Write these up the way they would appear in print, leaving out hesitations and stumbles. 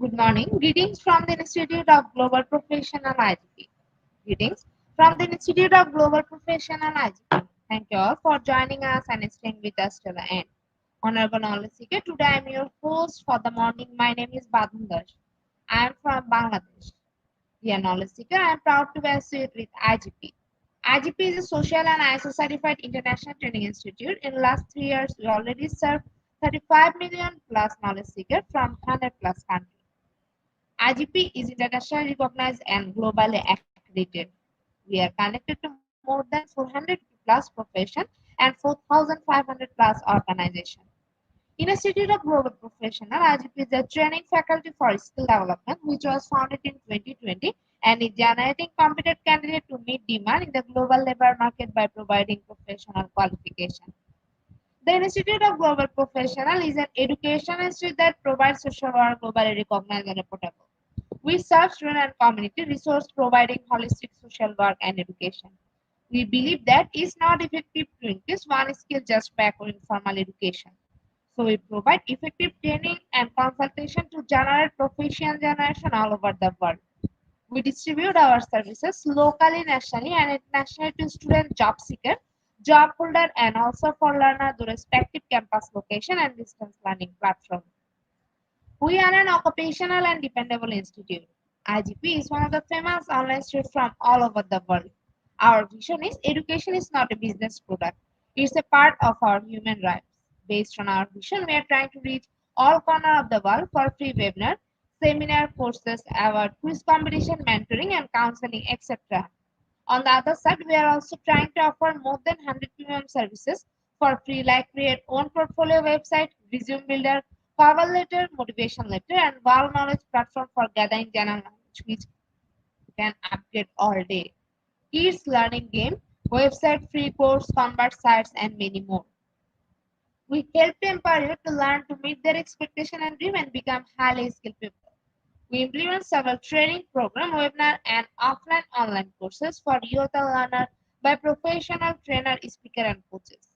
Good morning. Greetings from the Institute of Global Professional IGP. Greetings from the Institute of Global Professional IGP. Thank you all for joining us and staying with us till the end. Honorable Knowledge Seeker, today I am your host for the morning. My name is Badun Dash. I am from Bangladesh. Dear Knowledge Seeker, I am proud to be associated with IGP. IGP is a social and ISO certified international training institute. In the last 3 years, we already served 35 million plus knowledge seekers from 100 plus countries. IGP is internationally recognized and globally accredited. We are connected to more than 400 plus professions and 4,500 plus organizations. Institute of Global Professional IGP is a training faculty for skill development which was founded in 2020 and is generating competent candidates to meet demand in the global labor market by providing professional qualification. The Institute of Global Professional is an education institute that provides social work globally recognized and reputable. We serve student and community resource providing holistic social work and education. We believe that it's not effective to increase one skill just by acquiring formal education. So we provide effective training and consultation to generate professional generation all over the world. We distribute our services locally, nationally, and internationally to student job seeker, job holder, and also for learner to respective campus location and distance learning platform. We are an occupational and dependable institute. IGP is one of the famous online institutes from all over the world. Our vision is education is not a business product. It's a part of our human rights. Based on our vision, we are trying to reach all corners of the world for free webinar, seminar, courses, award, quiz competition, mentoring, and counseling, etc. On the other side, we are also trying to offer more than 100 premium services for free, like create own portfolio website, resume builder, cover letter, motivation letter, and wow knowledge platform for gathering general knowledge, which you can upgrade all day. Kids learning game, website free course, convert sites, and many more. We help to empower you to learn to meet their expectation and dream and become highly skilled people. We implement several training program, webinar, and offline online courses for youth and learner by professional trainer, speaker, and coaches.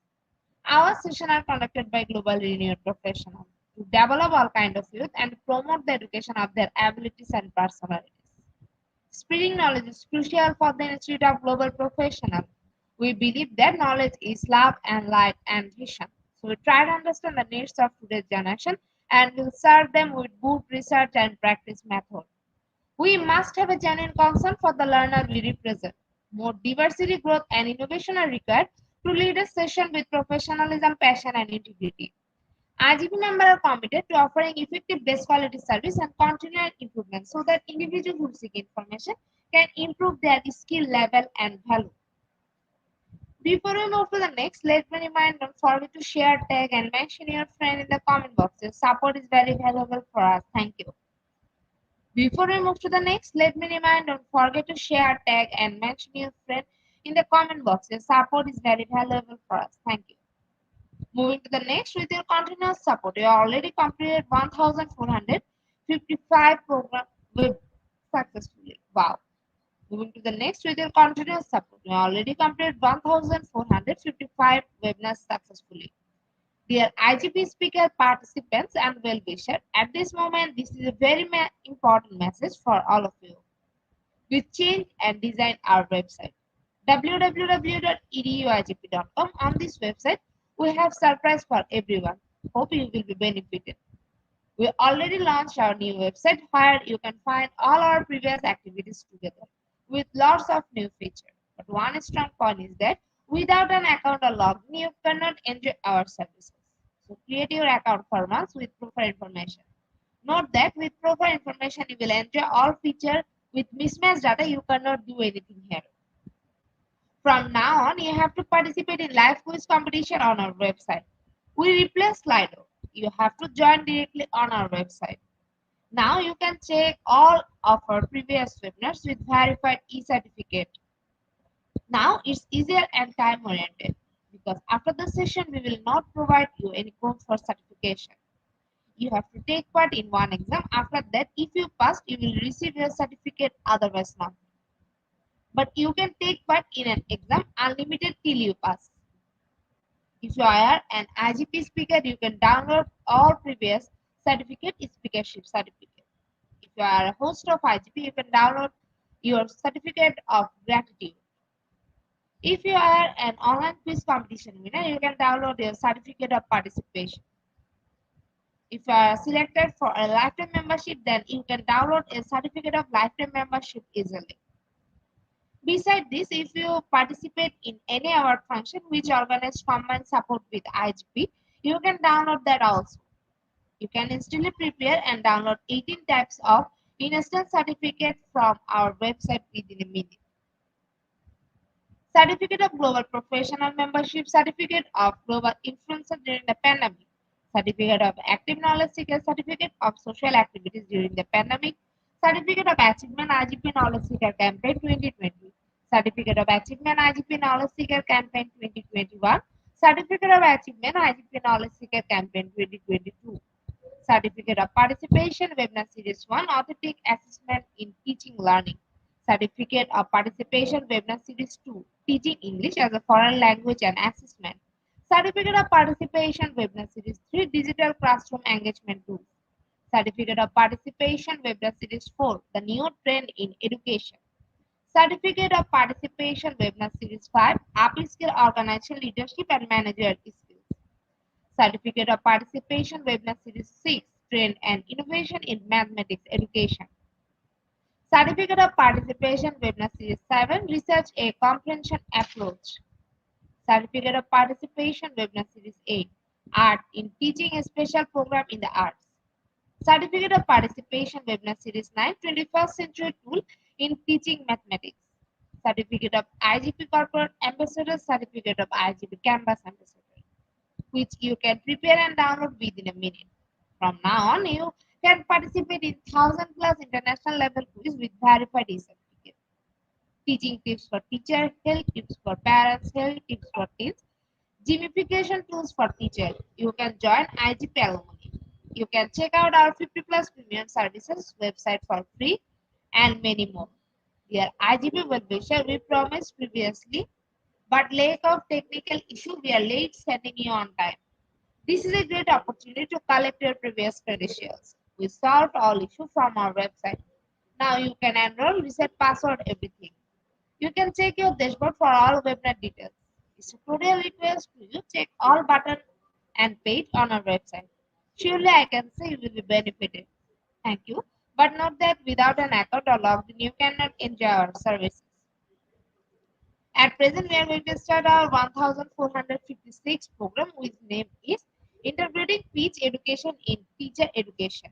Our sessions are conducted by global renowned professionals to develop all kind of youth and promote the education of their abilities and personalities. Spreading knowledge is crucial for the Institute of Global Professionals. We believe that knowledge is love and light and vision. So we try to understand the needs of today's generation and will serve them with good research and practice method. We must have a genuine concern for the learner we represent. More diversity, growth, and innovation are required to lead a session with professionalism, passion, and integrity. IGP members are committed to offering effective best quality service and continual improvement so that individuals who seek information can improve their skill level and value. Before we move to the next, let me remind don't forget to share, tag, and mention your friend in the comment boxes. Support is very valuable for us. Thank you. Before we move to the next, let me remind don't forget to share, tag, and mention your friend in the comment boxes. Support is very valuable for us. Thank you. Moving to the next, with your continuous support, you already completed 1,455 program web successfully. Wow. Moving to the next, with your continuous support, you already completed 1,455 webinars successfully. Dear IGP speaker, participants, and well-wishers, at this moment, this is a very important message for all of you. We changed and designed our website www.eduigp.com. On this website, we have surprise for everyone. Hope you will be benefited. We already launched our new website where you can find all our previous activities together with lots of new features. But one strong point is that without an account or login, you cannot enjoy our services. So create your account for months with proper information. Note that with proper information, you will enjoy all features. With mismatched data, you cannot do anything here. From now on, you have to participate in live quiz competition on our website. We replace Slido. You have to join directly on our website. Now you can check all of our previous webinars with verified e-certificate. Now it's easier and time oriented because after the session we will not provide you any code for certification. You have to take part in one exam. After that, if you pass, you will receive your certificate, otherwise not. But you can take part in an exam unlimited till you pass. If you are an IGP speaker, you can download all previous certificate speakership certificate. If you are a host of IGP, you can download your certificate of gratitude. If you are an online quiz competition winner, you can download your certificate of participation. If you are selected for a lifetime membership, then you can download a certificate of lifetime membership easily. Besides this, if you participate in any award function which organizes combined support with IGP, you can download that also. You can instantly prepare and download 18 types of instant certificates from our website within a minute. Certificate of Global Professional Membership, Certificate of Global Influencer during the pandemic, Certificate of Active Knowledge Seeker, Certificate of Social Activities during the pandemic, Certificate of Achievement IGP Knowledge Seeker Campaign 2020, Certificate of Achievement IGP Knowledge Seeker Campaign 2021, Certificate of Achievement IGP Knowledge Seeker Campaign 2022, Certificate of Participation Webinar Series 1 Authentic Assessment in Teaching Learning, Certificate of Participation Webinar Series 2 Teaching English as a Foreign Language and Assessment, Certificate of Participation Webinar Series 3 Digital Classroom Engagement Tools, Certificate of Participation Webinar Series 4 The New Trend in Education, Certificate of Participation Webinar Series 5 Upskill Organizational Leadership and Managerial Skills, Certificate of Participation Webinar Series 6 Trend and Innovation in Mathematics Education, Certificate of Participation Webinar Series 7 Research a Comprehension Approach, Certificate of Participation Webinar Series 8 Art in Teaching a Special Program in the Arts, Certificate of Participation Webinar Series 9 21st Century Tool in Teaching Mathematics, Certificate of IGP Corporate Ambassador, Certificate of IGP Campus Ambassador, which you can prepare and download within a minute. From now on, you can participate in 1000 plus international level quiz with verified certificate. Teaching tips for teacher, health tips for parents, health tips for teens, gamification tools for teachers. You can join IGP Alumni. You can check out our 50 plus premium services website for free and many more. Dear IGP well-wisher, we promised previously, but lack of technical issue, we are late sending you on time. This is a great opportunity to collect your previous credentials. We solved all issues from our website. Now you can enroll, reset password, everything. You can check your dashboard for all webinar details. It's a cordial request to you check all button and page on our website. Surely I can say you will be benefited. Thank you. But note that without an account or logged in, you cannot enjoy our services. At present, we are going to start our 1456 program, which name is Integrating Speech Education in Teacher Education.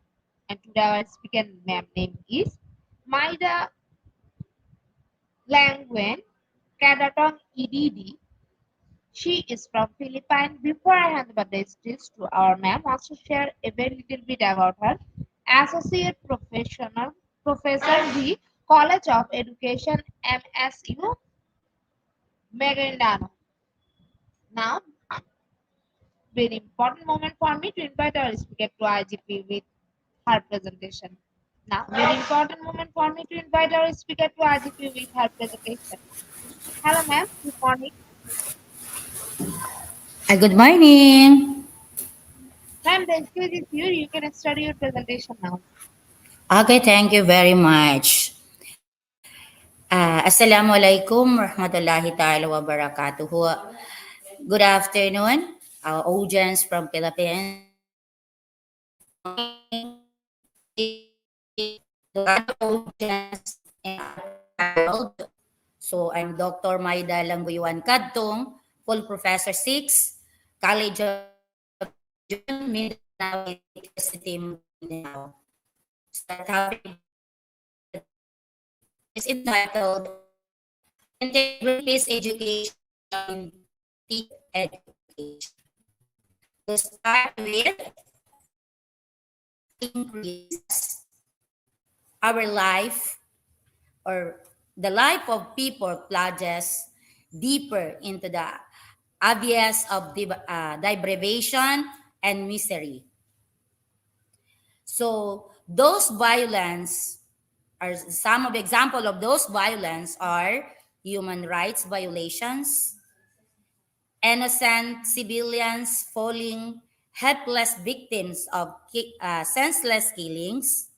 And today our speaker ma'am name is Maida Langwen Kadatong EDD. She is from Philippines. Before I hand over the stage to our ma'am, wants to share a very little bit about her. Associate Professional Professor, the College of Education, MSU, Maguindano. Now, very important moment for me to invite our speaker to IGP with her presentation. Now, very important moment for me to invite our speaker to IGP with her presentation. Hello, ma'am. Good morning. Good morning. Ma'am, the stage is here. You can start your presentation now. Okay, thank you very much. Assalamualaikum warahmatullahi ta'ala wabarakatuh. Good afternoon, our audience from Philippines. To other audience in our world. So I'm Dr. Maida Langguyuan Kadtong, full professor 6, College of Education, Mindanao University, Mindanao. So the topic is entitled Integrated Education in Teacher Education. To start with, increases our life or the life of people plunges deeper into the abyss of deprivation and misery. So those violence are some of the example of those violence are human rights violations, innocent civilians falling helpless victims of senseless killings,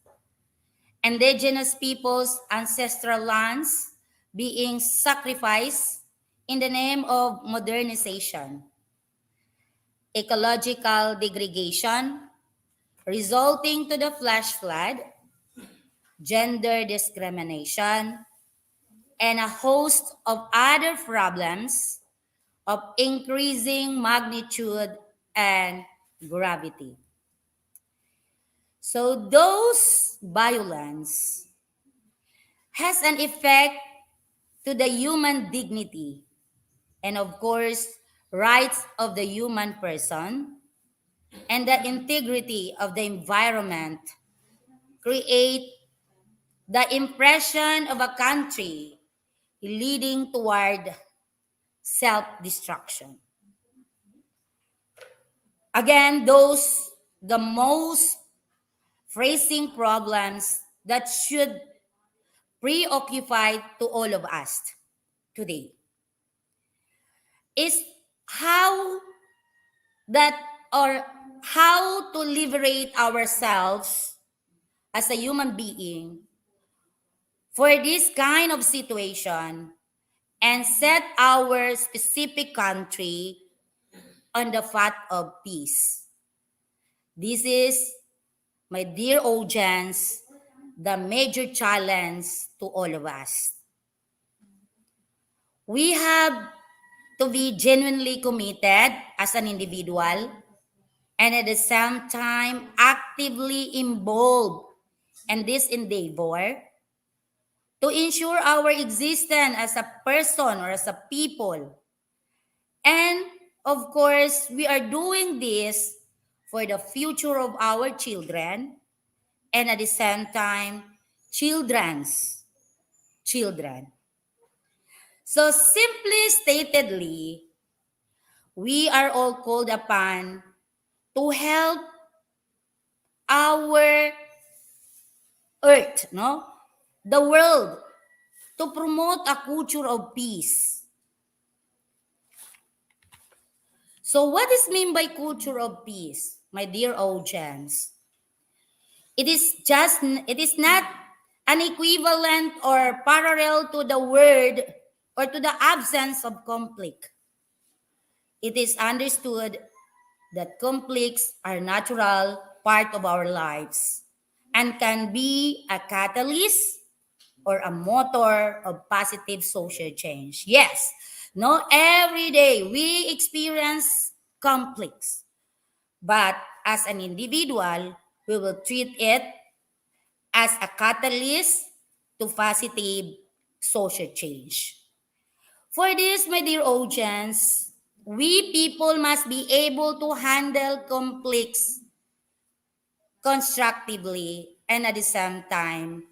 indigenous peoples' ancestral lands being sacrificed in the name of modernization, ecological degradation resulting to the flash flood, gender discrimination, and a host of other problems of increasing magnitude and gravity. So those violence has an effect to the human dignity and of course rights of the human person and the integrity of the environment, create the impression of a country leading toward self-destruction. Again, those the most pressing problems that should preoccupy to all of us today is how that or how to liberate ourselves as a human being for this kind of situation and set our specific country on the path of peace. This is, my dear audience, the major challenge to all of us. We have to be genuinely committed as an individual and at the same time actively involved in this endeavor to ensure our existence as a person or as a people. And of course, we are doing this for the future of our children and at the same time, children's children. So simply statedly, we are all called upon to help our earth, no? The world, to promote a culture of peace. So what is mean by culture of peace, my dear audience? It is not an equivalent or parallel to the word or to the absence of conflict. It is understood that conflicts are natural part of our lives and can be a catalyst or a motor of positive social change. Yes, no, every day we experience conflicts, but as an individual, we will treat it as a catalyst to positive social change. For this, my dear audience, we people must be able to handle conflicts constructively and at the same time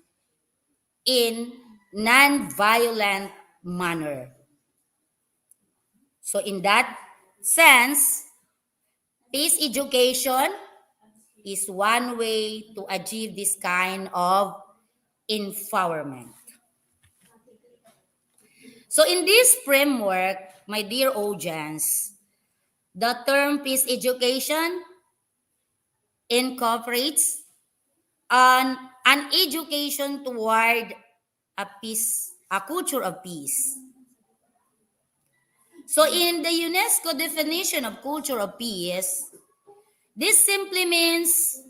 in non-violent manner. So in that sense, peace education is one way to achieve this kind of empowerment. So in this framework, my dear audience, the term peace education incorporates an education toward a culture of peace. So in the UNESCO definition of culture of peace, this simply means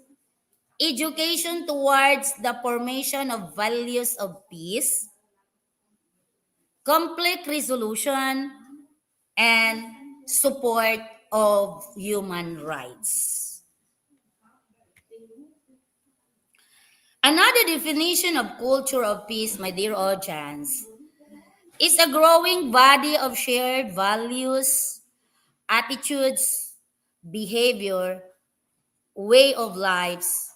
education towards the formation of values of peace, conflict resolution, and support of human rights. Another definition of culture of peace, my dear audience, is a growing body of shared values, attitudes, behavior, way of lives.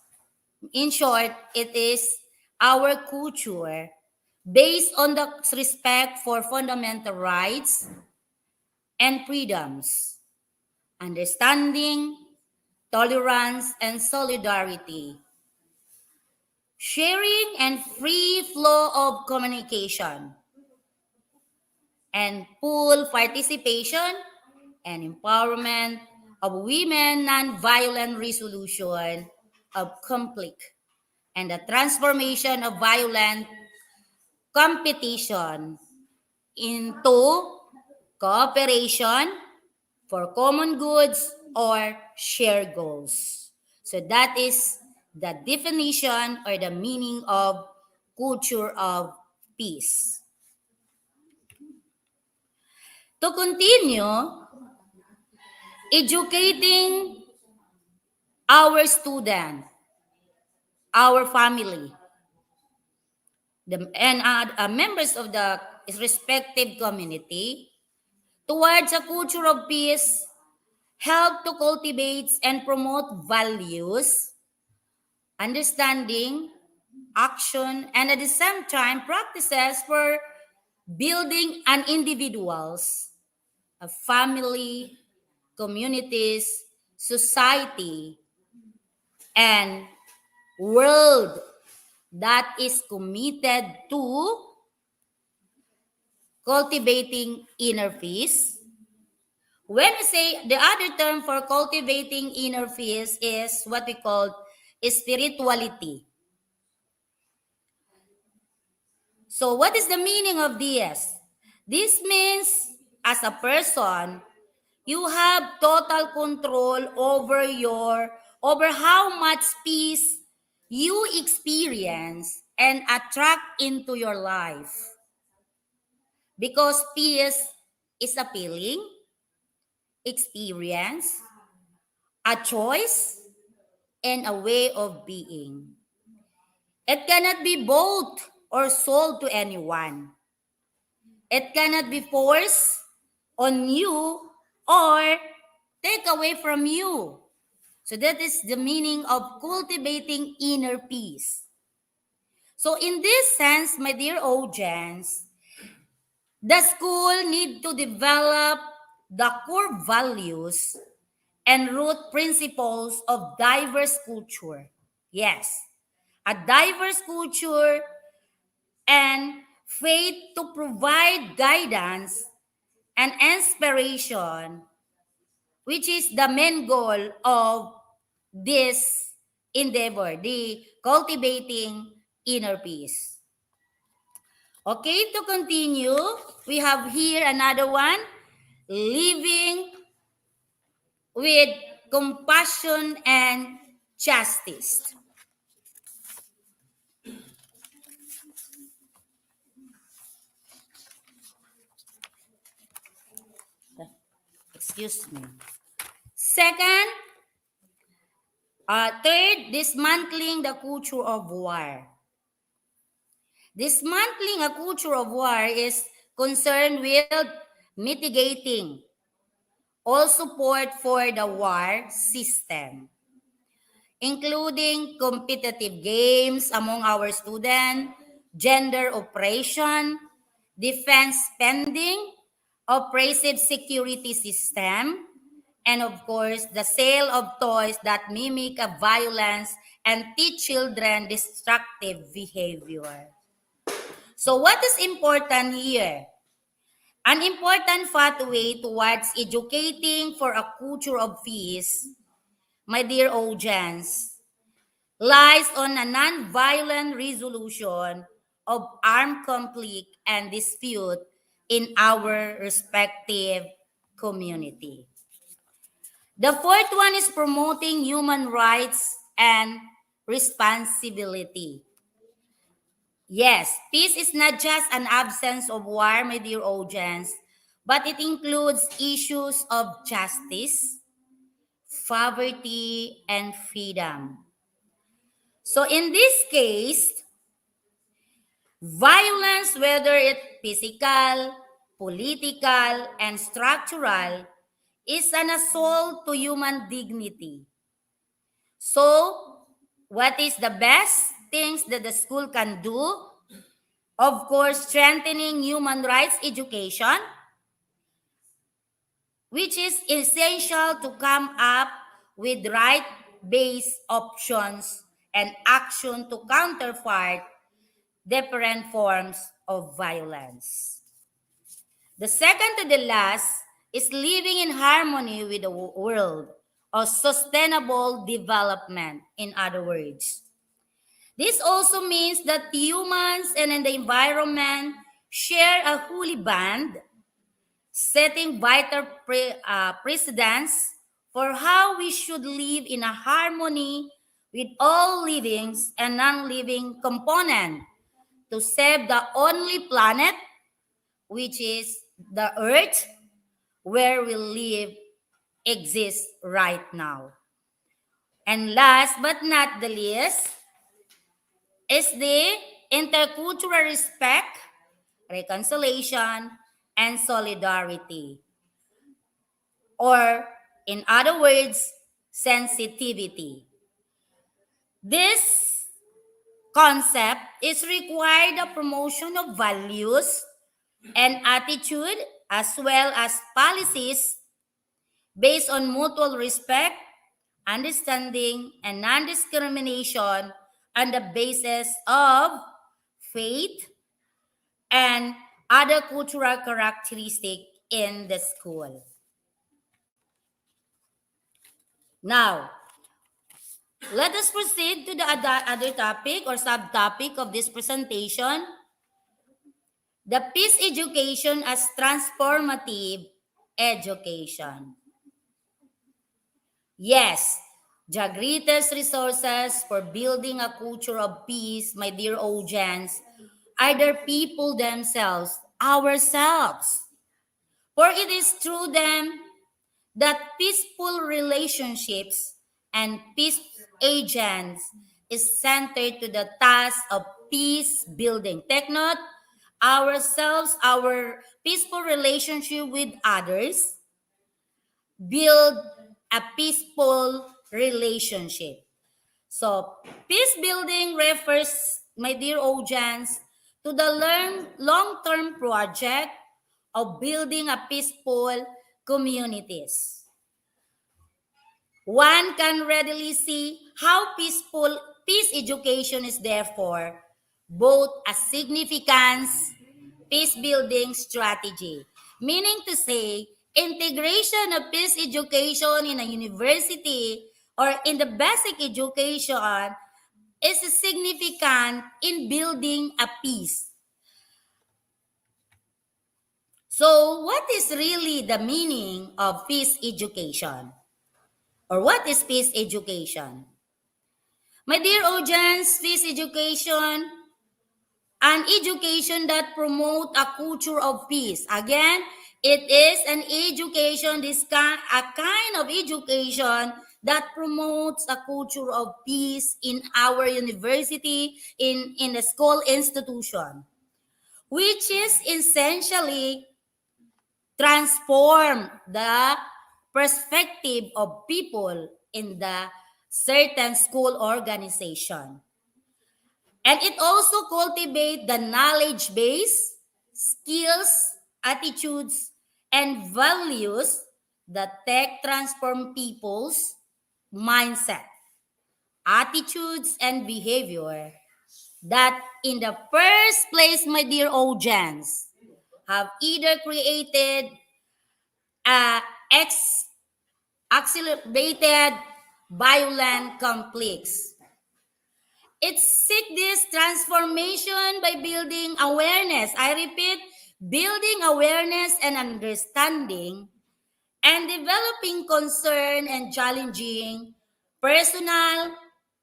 In short, it is our culture based on the respect for fundamental rights and freedoms, understanding, tolerance, and solidarity, sharing and free flow of communication, and full participation and empowerment of women, non-violent resolution of conflict, and the transformation of violent competition into cooperation for common goods or shared goals. So that is the definition or the meaning of culture of peace. To continue, educating our student, our family, and members of the respective community towards a culture of peace help to cultivate and promote values, understanding, action, and at the same time practices for building an individuals, a family, communities, society, and world that is committed to cultivating inner peace. When we say the other term for cultivating inner peace is what we call spirituality. So what is the meaning of this? This means as a person, you have total control over how much peace you experience and attract into your life. Because peace is a feeling, experience, a choice, and a way of being. It cannot be both or sold to anyone. It cannot be forced on you or take away from you. So that is the meaning of cultivating inner peace. So in this sense, my dear audience, the school need to develop the core values and root principles of diverse culture. Yes, a diverse culture and faith to provide guidance and inspiration, which is the main goal of this endeavor, the cultivating inner peace. Okay, to continue, we have here another one, living with compassion and justice. Excuse me. Second, third, dismantling the culture of war. Dismantling a culture of war is concerned with mitigating all support for the war system, including competitive games among our students, gender oppression, defense spending, oppressive security system, and of course, the sale of toys that mimic a violence and teach children destructive behavior. So what is important here? An important pathway towards educating for a culture of peace, my dear audience, lies on a non-violent resolution of armed conflict and dispute in our respective community. The fourth one is promoting human rights and responsibility. Yes, peace is not just an absence of war, my dear audience, but it includes issues of justice, poverty, and freedom. So in this case, violence, whether it physical, political, and structural, is an assault to human dignity. So, what is the best things that the school can do? Of course, strengthening human rights education, which is essential to come up with right-based options and action to counterfeit different forms of violence. The second to the last is living in harmony with the world, or sustainable development, in other words. This also means that humans and the environment share a holy bond, setting vital precedents for how we should live in a harmony with all livings and non-living components to save the only planet, which is the earth, where we live, exists right now. And last but not the least is the intercultural respect, reconciliation, and solidarity. Or, in other words, sensitivity. This concept is required the promotion of values and attitude as well as policies based on mutual respect, understanding, and non-discrimination on the basis of faith and other cultural characteristics in the school. Now, let us proceed to the other topic or subtopic of this presentation, the peace education as transformative education. Yes, the greatest resources for building a culture of peace, my dear audience, are the people themselves, ourselves. For it is through them that peaceful relationships and peace agents is centered to the task of peace building. Take note, ourselves, our peaceful relationship with others, build a peaceful relationship. So, peace building refers, my dear audience, to the long-term project of building a peaceful communities. One can readily see how peace education is therefore both a significant peace building strategy, meaning to say integration of peace education in a university or in the basic education is significant in building a peace. So, what is really the meaning of peace education? Or what is peace education? My dear audience, peace education, an education that promote a culture of peace. Again, it is an education, a kind of education that promotes a culture of peace in our university, in the school institution, which is essentially transform the perspective of people in the certain school organization. And it also cultivates the knowledge base, skills, attitudes, and values that tech transform people's mindset, attitudes, and behavior that in the first place, my dear audience, have either created a exacerbated violent conflicts. It seeks this transformation by building awareness. I repeat, building awareness and understanding and developing concern and challenging personal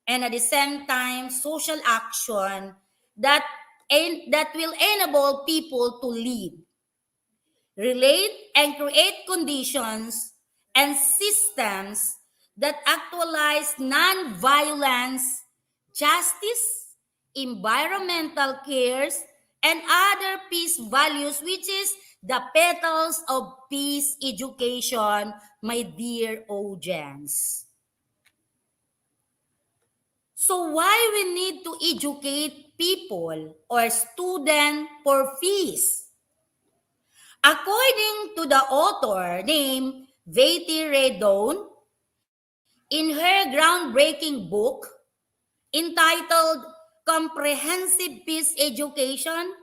and at the same time social action that, that will enable people to lead, relate, and create conditions and systems that actualize non-violence, justice, environmental cares, and other peace values, which is the petals of peace education, my dear audience. So why we need to educate people or students for peace? According to the author named Vati Redon, in her groundbreaking book entitled Comprehensive Peace Educating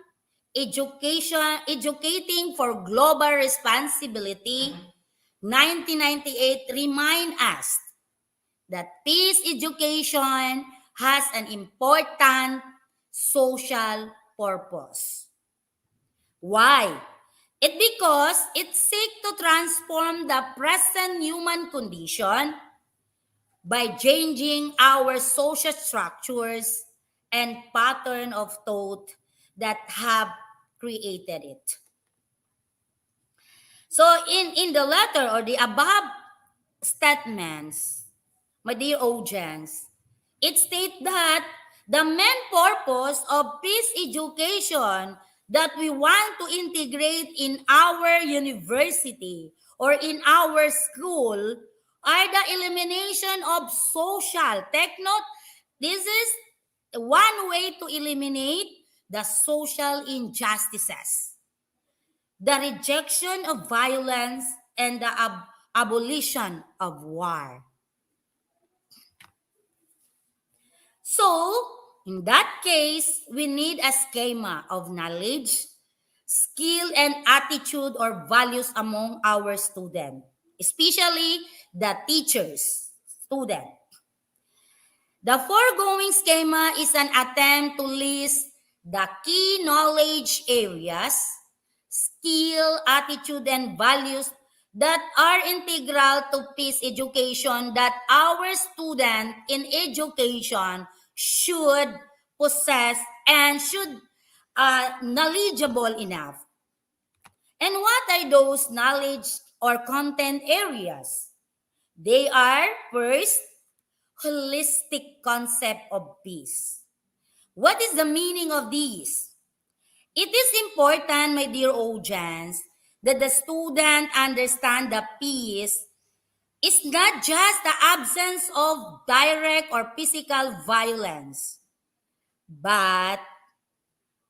for Global Responsibility, 1998 remind us that peace education has an important social purpose. Why? Because it seeks to transform the present human condition by changing our social structures and pattern of thought that have created it. So in the letter or the above statements, my dear audience, it states that the main purpose of peace education that we want to integrate in our university or in our school are the elimination of social. Take note, this is one way to eliminate the social injustices, the rejection of violence, and the abolition of war. So, in that case, we need a schema of knowledge, skill, and attitude or values among our students, especially the teachers, student. The foregoing schema is an attempt to list the key knowledge areas, skill, attitude, and values that are integral to peace education that our student in education should possess and should knowledgeable enough. And what are those knowledge or content areas? They are first, holistic concept of peace. What is the meaning of these? It is important, my dear audience, that the student understand that peace is not just the absence of direct or physical violence, but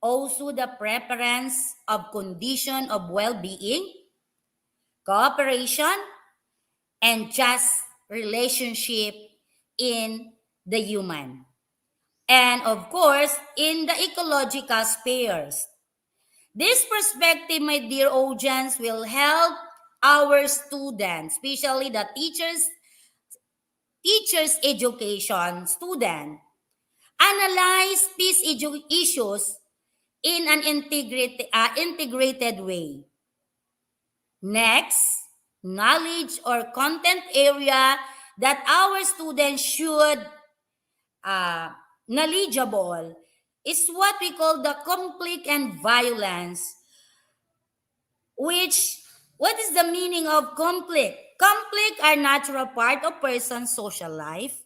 also the preference of condition of well-being, cooperation, and just relationship in the human. And of course, in the ecological spheres. This perspective, my dear audience, will help our students, especially the teachers education student, analyze peace issues in an integrated way. Next, knowledge or content area that our students should uh, knowledgeable is what we call the conflict and violence, which what is the meaning of conflict? Conflict are natural part of person's social life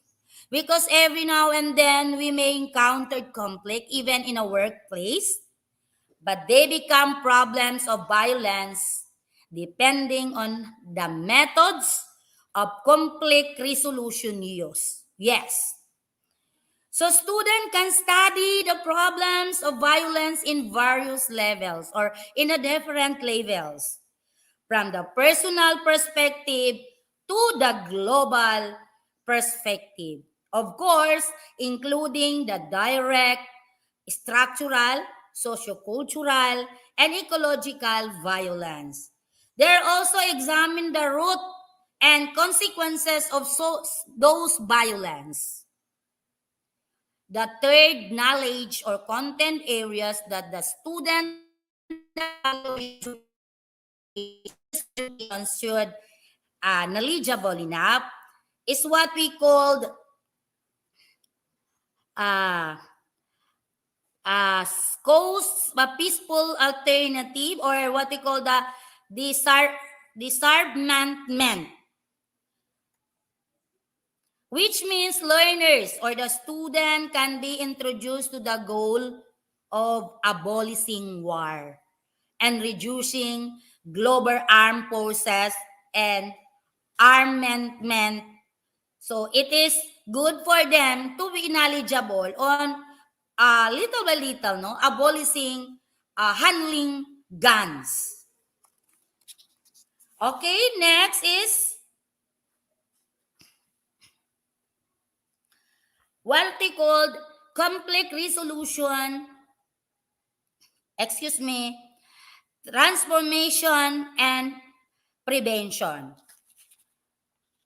because every now and then we may encounter conflict even in a workplace, but they become problems of violence depending on the methods of conflict resolution used. Yes. So student can study the problems of violence in various levels or in a different levels, from the personal perspective to the global perspective. Of course, including the direct, structural, sociocultural, and ecological violence. They also examine the root and consequences of those violence. The third knowledge or content areas that the student should knowledgeable enough is what we called uh, a peaceful alternative, or what we call the disarmament, which means learners or the student can be introduced to the goal of abolishing war and reducing global armed forces and armament. So it is good for them to be knowledgeable on little by little, no, abolishing handling guns. Okay, next is what they called conflict resolution, transformation and prevention.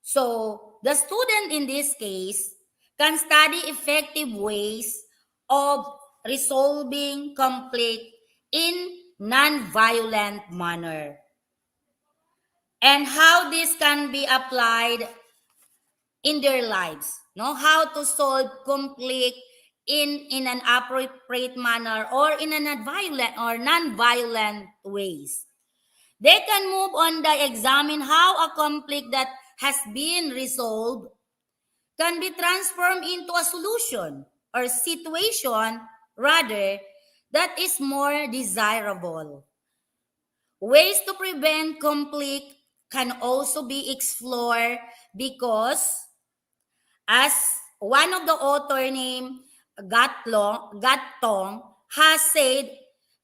So the student in this case can study effective ways of resolving conflict in non-violent manner and how this can be applied in their lives. No, how to solve conflict in an appropriate manner or in a non-violent ways. They can move on to examine how a conflict that has been resolved can be transformed into a solution or situation rather that is more desirable. Ways to prevent conflict can also be explored because, as one of the author named Gattong has said,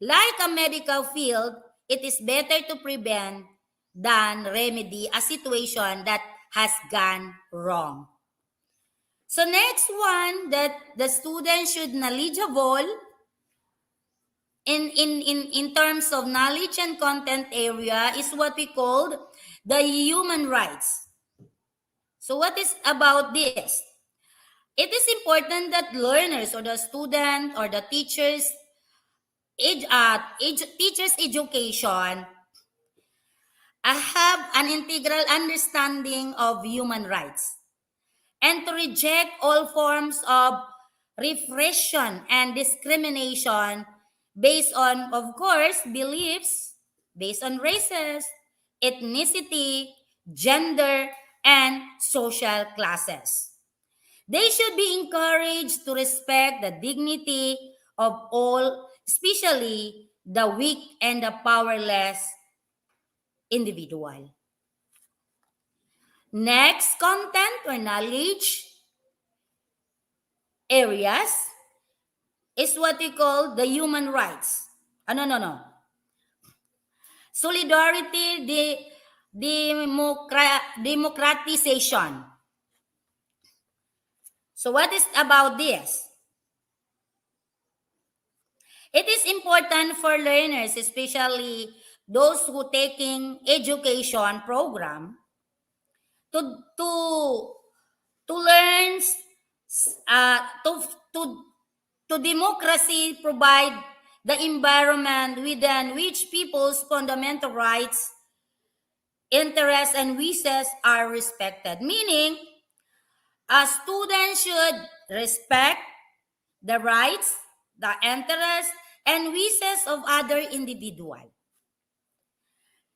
like a medical field, it is better to prevent than remedy a situation that has gone wrong. So next one that the student should knowledgeable in terms of knowledge and content area is what we called the human rights. So what is about this? It is important that learners or the student or the teachers teachers education have an integral understanding of human rights and to reject all forms of repression and discrimination based on, of course, beliefs, based on races, ethnicity, gender, and social classes. They should be encouraged to respect the dignity of all, especially the weak and the powerless individual. Next, content or knowledge areas is what we call the human rights. No. Solidarity, democratization. So what is about this? It is important for learners, especially those who taking education program, to to to learn uh, to to to democracy provide the environment within which people's fundamental rights, interests, and wishes are respected. Meaning, a student should respect the rights, the interests, and wishes of other individuals.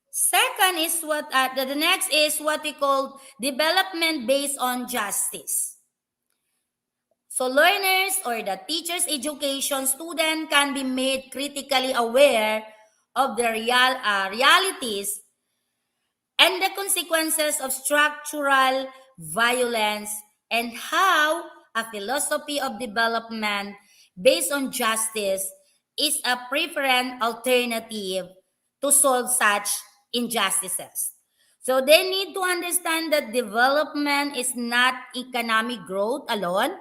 Second is the next is what we call development based on justice. So learners or the teacher's education student can be made critically aware of the realities and the consequences of structural violence and how a philosophy of development based on justice is a preferred alternative to solve such injustices. So they need to understand that development is not economic growth alone,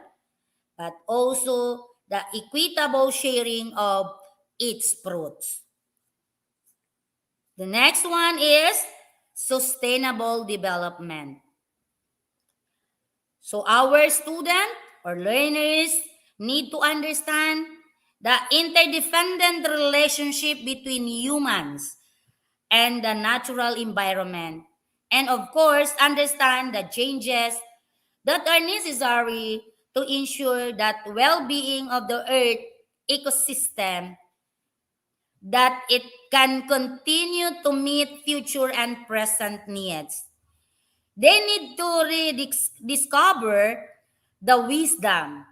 but also the equitable sharing of its fruits. The next one is sustainable development. So our student or learners need to understand the interdependent relationship between humans and the natural environment. And of course, understand the changes that are necessary to ensure that well-being of the earth ecosystem, that it can continue to meet future and present needs. They need to rediscover the wisdom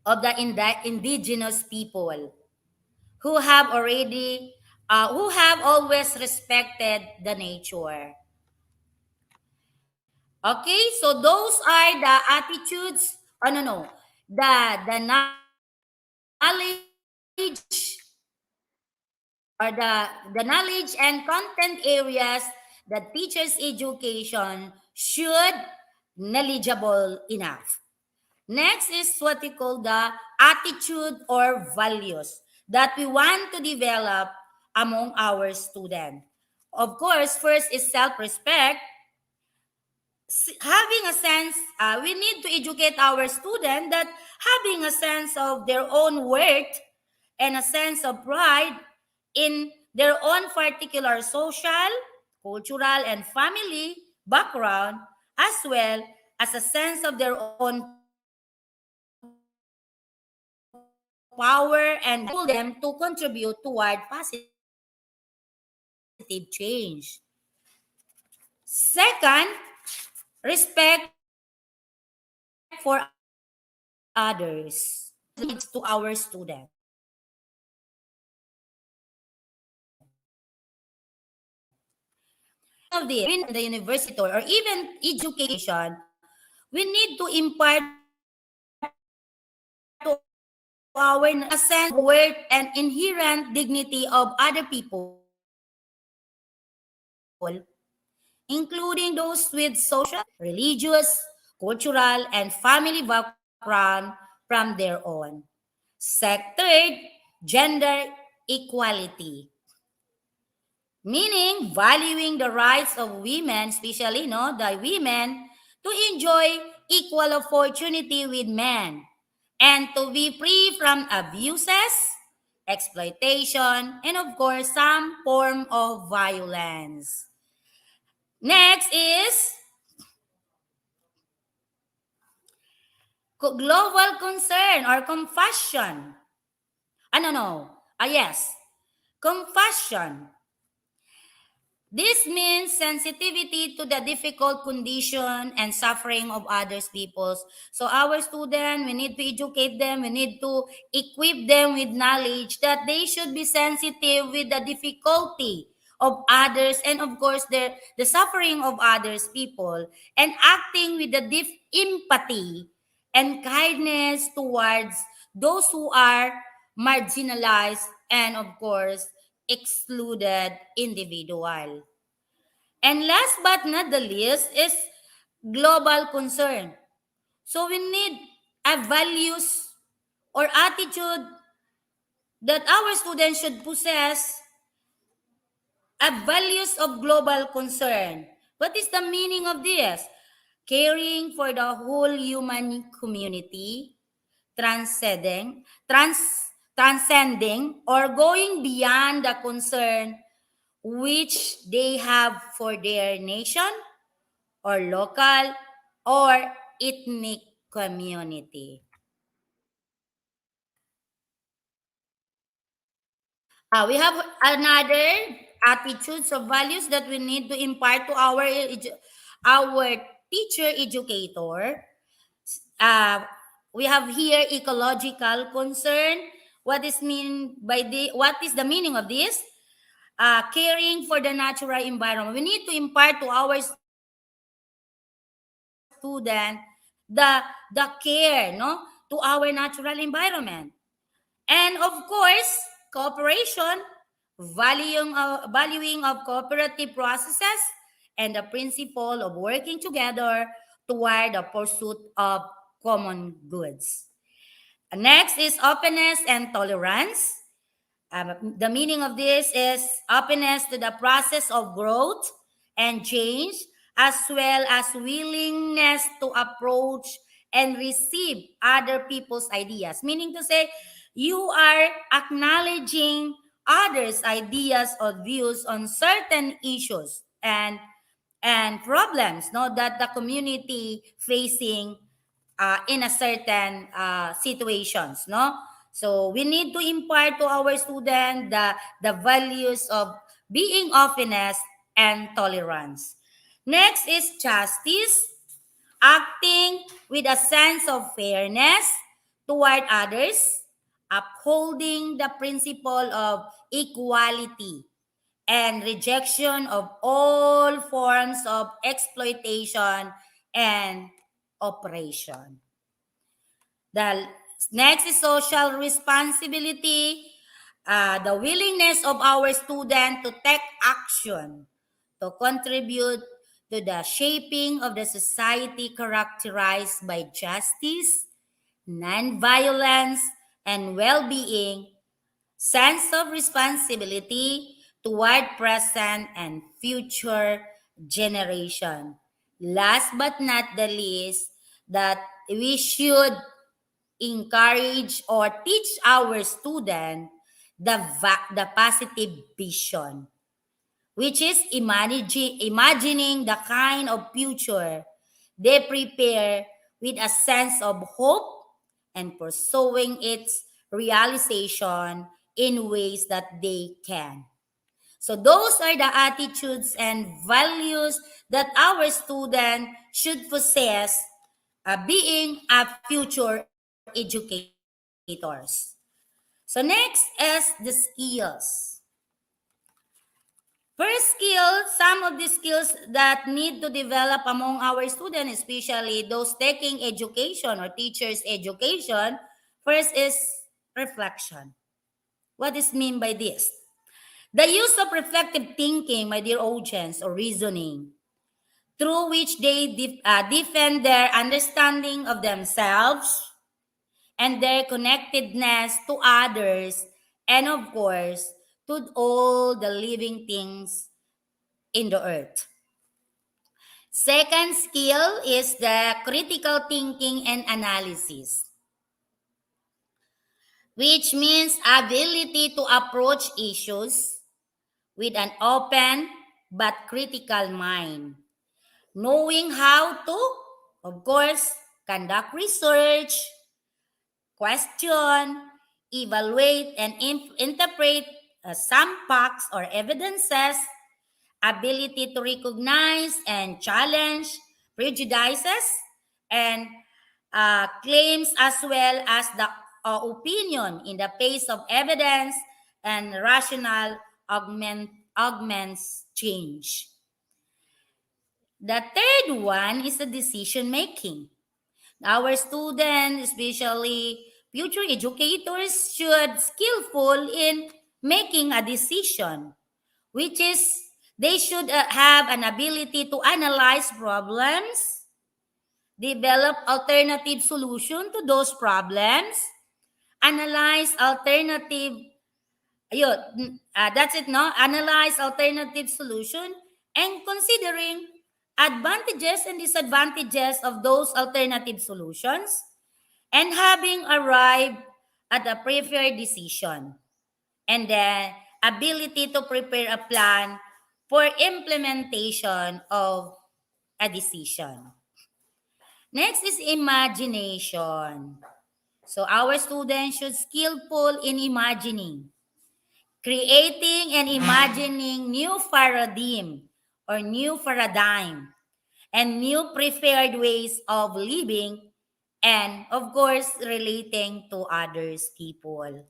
of the indigenous people who have who have always respected the nature. Okay, so those are the attitudes. Oh no, the knowledge or the knowledge and content areas that teachers' education should knowledgeable enough. Next is what we call the attitude or values that we want to develop among our students. Of course, first is self-respect. Having a sense, we need to educate our student that having a sense of their own worth and a sense of pride in their own particular social, cultural, and family background, as well as a sense of their own power and enable them to contribute toward positive change. Second, respect for others leads to our students. Of the in the university or even education, we need to impart to our a sense of worth and inherent dignity of other people, including those with social, religious, cultural, and family background from their own. Third, gender equality, meaning valuing the rights of women, especially the women, to enjoy equal opportunity with men and to be free from abuses, exploitation, and of course, some form of violence. Next is global concern or compassion. Yes, compassion. This means sensitivity to the difficult condition and suffering of others peoples. So our students, we need to educate them, we need to equip them with knowledge that they should be sensitive with the difficulty of others and of course the suffering of others people and acting with the deep empathy and kindness towards those who are marginalized and of course excluded individual. And last but not the least is global concern. So we need a values or attitude that our students should possess a values of global concern. What is the meaning of this? Caring for the whole human community, transcending, transcending or going beyond the concern which they have for their nation or local or ethnic community. We have another attitudes or values that we need to impart to our teacher educator. Uh, we have here ecological concern. What is the meaning of this? Caring for the natural environment. We need to impart to our student the care to our natural environment. And of course, cooperation, valuing of cooperative processes, and the principle of working together toward the pursuit of common goods. Next is openness and tolerance. The meaning of this is openness to the process of growth and change, as well as willingness to approach and receive other people's ideas. Meaning to say, you are acknowledging others' ideas or views on certain issues and problems that the community facing in a certain situations, no? So we need to impart to our student the values of being openness and tolerance. Next is justice, acting with a sense of fairness toward others, upholding the principle of equality and rejection of all forms of exploitation and operation. The next is social responsibility, the willingness of our student to take action to contribute to the shaping of the society characterized by justice, nonviolence, and well-being, sense of responsibility toward present and future generation. Last but not the least, that we should encourage or teach our student the positive vision, which is imagining the kind of future they prepare with a sense of hope and pursuing its realization in ways that they can. So those are the attitudes and values that our student should possess being a future educators. So next is the skills. First skill, some of the skills that need to develop among our students, especially those taking education or teachers education, first is reflection. What is mean by this? The use of reflective thinking, my dear audience, or reasoning, through which they defend their understanding of themselves and their connectedness to others, and of course, to all the living things in the earth. Second skill is the critical thinking and analysis, which means ability to approach issues with an open but critical mind, knowing how to, of course, conduct research, question, evaluate, and interpret some facts or evidences, ability to recognize and challenge prejudices and claims, as well as the opinion in the face of evidence and rational augments change. The third one is the decision making. Our students, especially future educators, should skillful in making a decision, which is they should have an ability to analyze problems, develop alternative solution to those problems, analyze alternative, that's it, no? Analyze alternative solution and considering advantages and disadvantages of those alternative solutions and having arrived at a preferred decision, and the ability to prepare a plan for implementation of a decision. Next is imagination. So our students should skillful in imagining, creating and imagining new paradigm and new preferred ways of living, and of course relating to others people.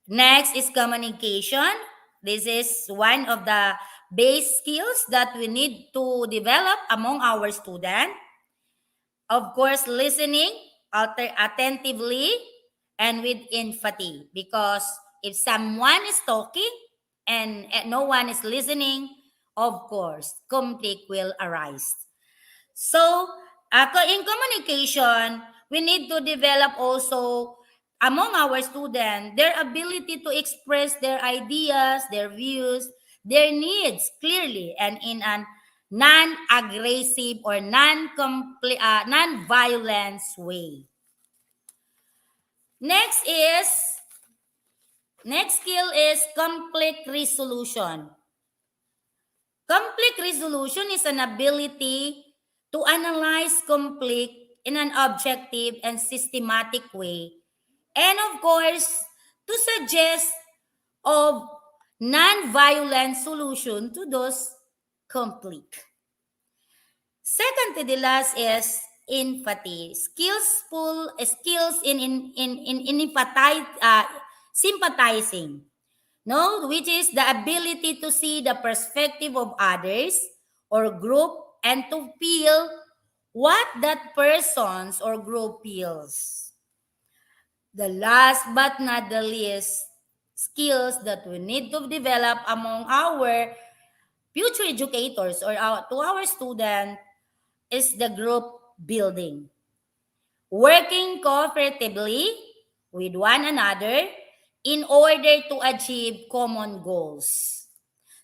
Next is communication. This is one of the base skills that we need to develop among our students. Of course, listening attentively and with empathy, because if someone is talking and no one is listening, of course, conflict will arise. So, in communication, we need to develop also among our students their ability to express their ideas, their views, their needs clearly and in a non-aggressive or non-violence way. Next skill is conflict resolution. Conflict resolution is an ability to analyze conflict in an objective and systematic way, and of course, to suggest of non-violent solution to those conflict. Second to the last is empathy. Skills in sympathizing. No, which is the ability to see the perspective of others or group and to feel what that person's or group feels. The last but not the least skills that we need to develop among our future educators or to our students is the group building. Working cooperatively with one another in order to achieve common goals.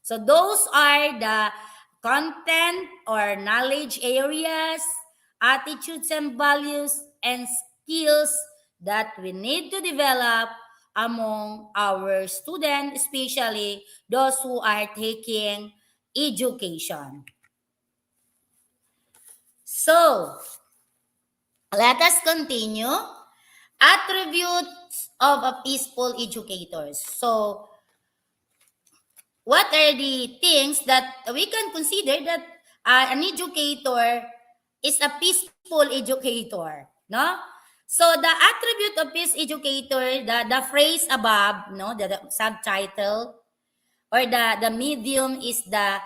So those are the content or knowledge areas, attitudes and values, and skills that we need to develop among our students, especially those who are taking education. So, let us continue. Attributes of a peaceful educator. So, what are the things that we can consider that an educator is a peaceful educator, no? So the attribute of peace educator, the phrase above, no, the subtitle or the medium is the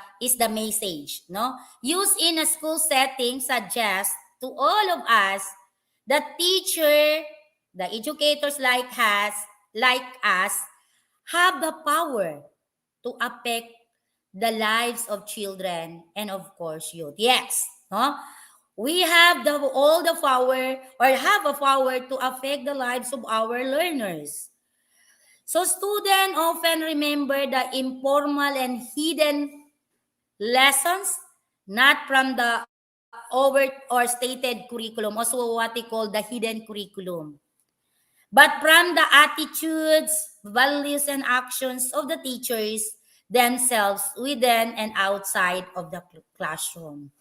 message, no? Used in a school setting suggests to all of us that teacher, the educators like us have the power to affect the lives of children and of course youth. Yes, no? We have all the power or have a power to affect the lives of our learners. So students often remember the informal and hidden lessons, not from the overt or stated curriculum, also what they call the hidden curriculum, but from the attitudes, values, and actions of the teachers themselves within and outside of the classroom.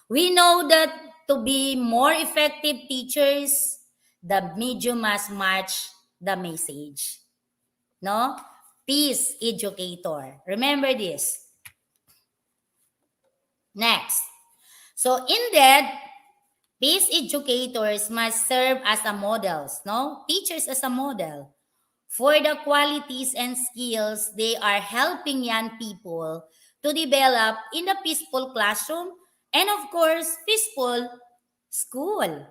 We know that to be more effective teachers, the medium must match the message. No? Peace educator. Remember this. Next. So indeed, peace educators must serve as a models, no? Teachers as a model for the qualities and skills they are helping young people to develop in a peaceful classroom and of course, peaceful school.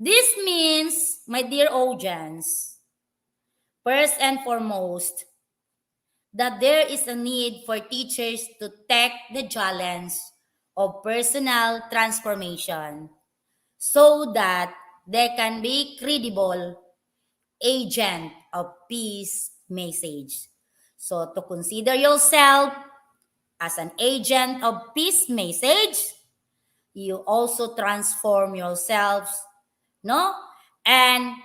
This means, my dear audience, first and foremost, that there is a need for teachers to take the challenge of personal transformation so that they can be credible agent of peace message. So to consider yourself as an agent of peace message, you also transform yourselves, no? And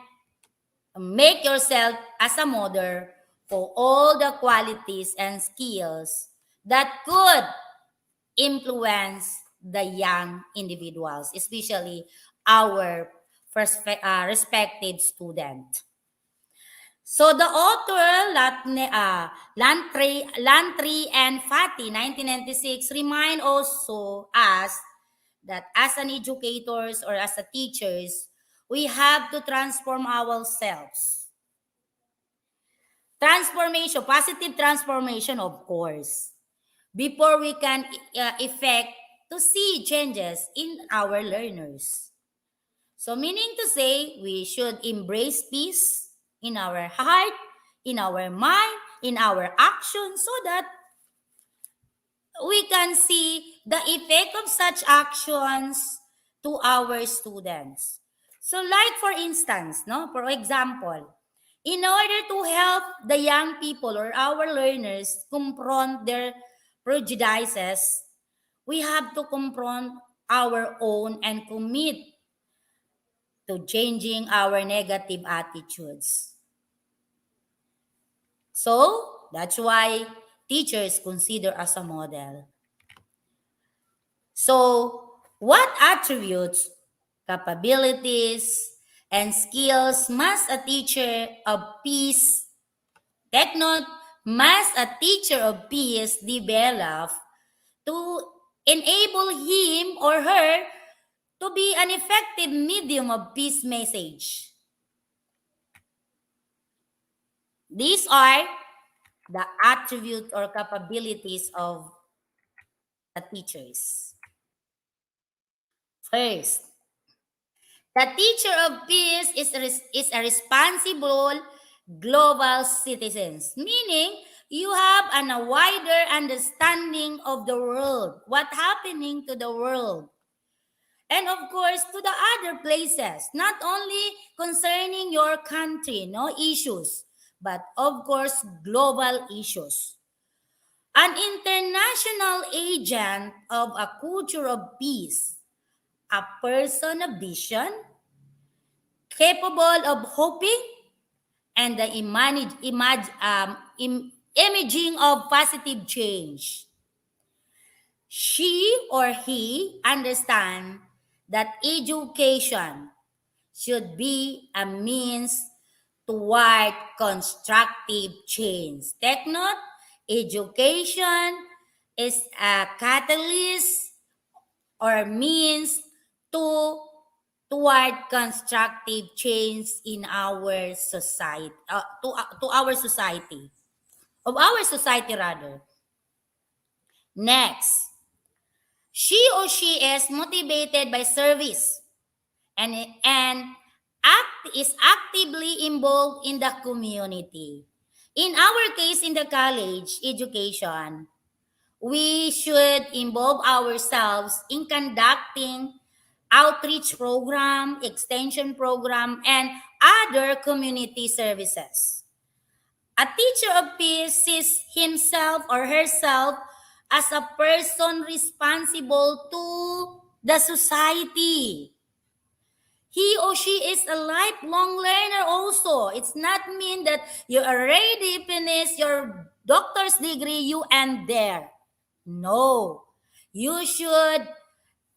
make yourself as a model for all the qualities and skills that could influence the young individuals, especially our respected student. So the author Lantry and Fati, 1996, remind also us that as an educators or as a teachers, we have to transform ourselves. Transformation, positive transformation, of course, before we can effect to see changes in our learners. So meaning to say, we should embrace peace in our heart, in our mind, in our actions, so that we can see the effect of such actions to our students. So like for instance, no, for example, in order to help the young people or our learners confront their prejudices, we have to confront our own and commit to changing our negative attitudes. So, that's why teachers consider as a model. So, what attributes, capabilities, and skills must a teacher of peace, take note, must a teacher of peace develop to enable him or her to be an effective medium of peace message? These are the attributes or capabilities of the teachers. First, the teacher of peace is a responsible global citizen, meaning you have a wider understanding of the world, what's happening to the world, and of course to the other places, not only concerning your country, no issues, but of course global issues. An international agent of a culture of peace, a person of vision, capable of hoping and the imaging of positive change. She or he understand that education should be a means toward constructive change. Take note, education is a catalyst or means to toward constructive change in our society, to our society, of our society rather. Next, she is motivated by service and is actively involved in the community. In our case, in the college education, we should involve ourselves in conducting outreach program, extension program, and other community services. A teacher of peace sees himself or herself as a person responsible to the society. He or she is a lifelong learner also. It's not mean that you already finished your doctor's degree, you end there. No. You should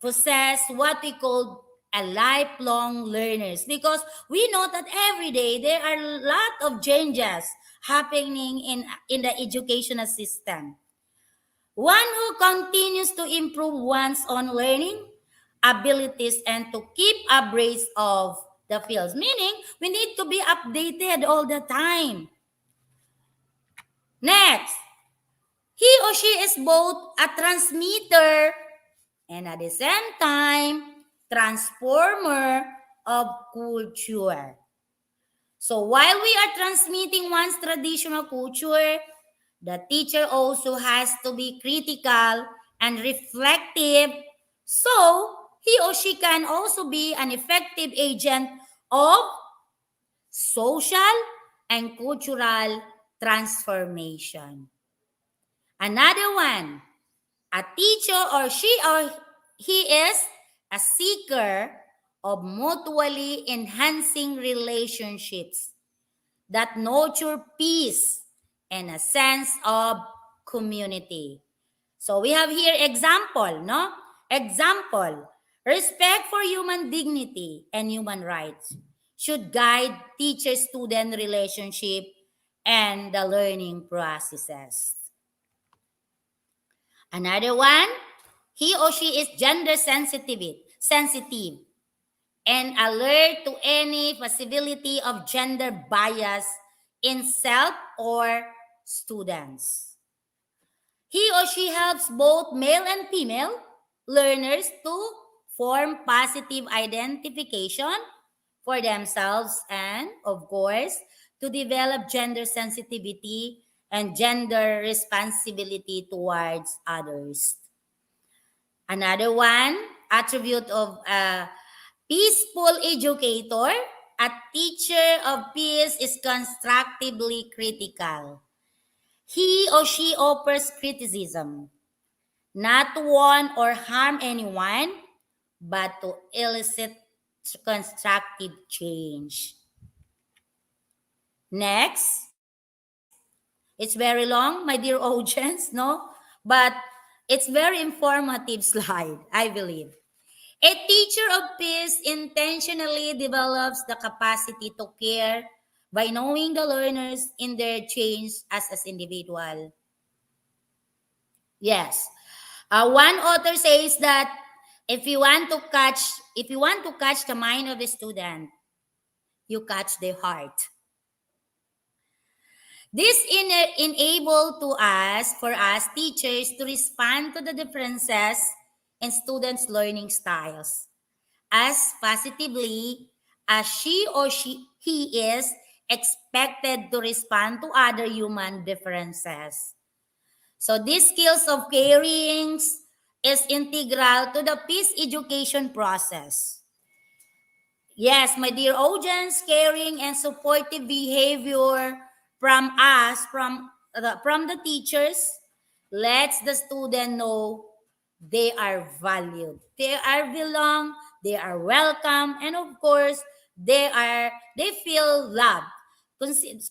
possess what we call a lifelong learners, because we know that every day there are a lot of changes happening in the educational system. one who continues to improve one's own learning abilities and to keep abreast of the fields. Meaning, we need to be updated all the time. Next, he or she is both a transmitter and at the same time, transformer of culture. So while we are transmitting one's traditional culture, the teacher also has to be critical and reflective so he or she can also be an effective agent of social and cultural transformation. Another one, a teacher or she or he is a seeker of mutually enhancing relationships that nurture peace and a sense of community. So we have here example, no? Example, respect for human dignity and human rights should guide teacher-student relationship and the learning processes. Another one, he or she is gender sensitive and alert to any possibility of gender bias in self or students. He or she helps both male and female learners to form positive identification for themselves and, of course, to develop gender sensitivity and gender responsibility towards others. Another one, attribute of a peaceful educator, a teacher of peace is constructively critical. He or she offers criticism, not to warn or harm anyone, but to elicit constructive change. Next, it's very long, my dear audience, no? But it's very informative slide, I believe. A teacher of peace intentionally develops the capacity to care by knowing the learners in their change as individual. Yes. One author says that if you want to catch the mind of the student, you catch their heart. This enable to us, for us teachers, to respond to the differences in students' learning styles as positively as he is expected to respond to other human differences. So these skills of caring is integral to the peace education process. Yes, my dear audience, caring and supportive behavior from us, from the teachers, lets the student know they are valued, they are belong, they are welcome, and of course, they feel loved.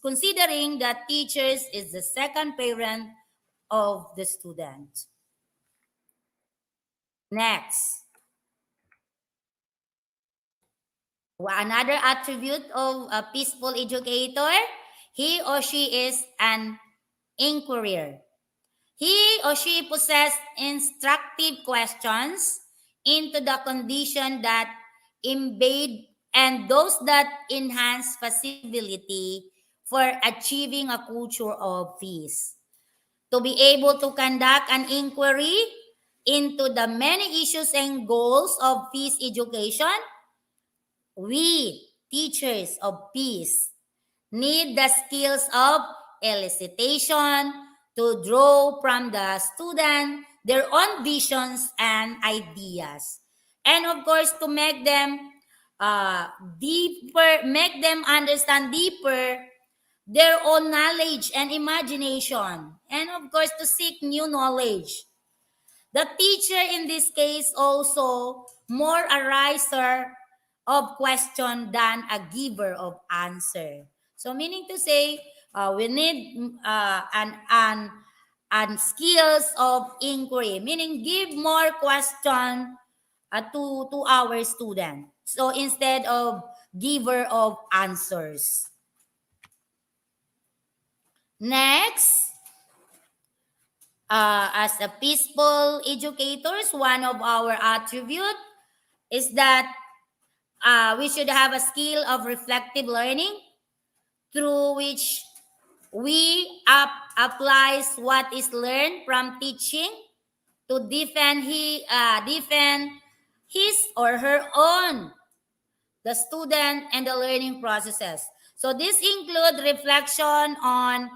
Considering that teachers is the second parent of the student. Next, another attribute of a peaceful educator, he or she is an inquirer. He or she possesses instructive questions into the condition that embed and those that enhance feasibility for achieving a culture of peace. To be able to conduct an inquiry into the many issues and goals of peace education, we, teachers of peace, need the skills of elicitation to draw from the student their own visions and ideas. And of course, to make them make them understand deeper their own knowledge and imagination. And of course, to seek new knowledge. The teacher in this case also more a riser of question than a giver of answer. So meaning to say, we need an skills of inquiry, meaning give more question to our student. So instead of giver of answers. Next, as a peaceful educators, one of our attribute is that we should have a skill of reflective learning through which we applies what is learned from teaching to defend his or her own, the student, and the learning processes. So this include reflection on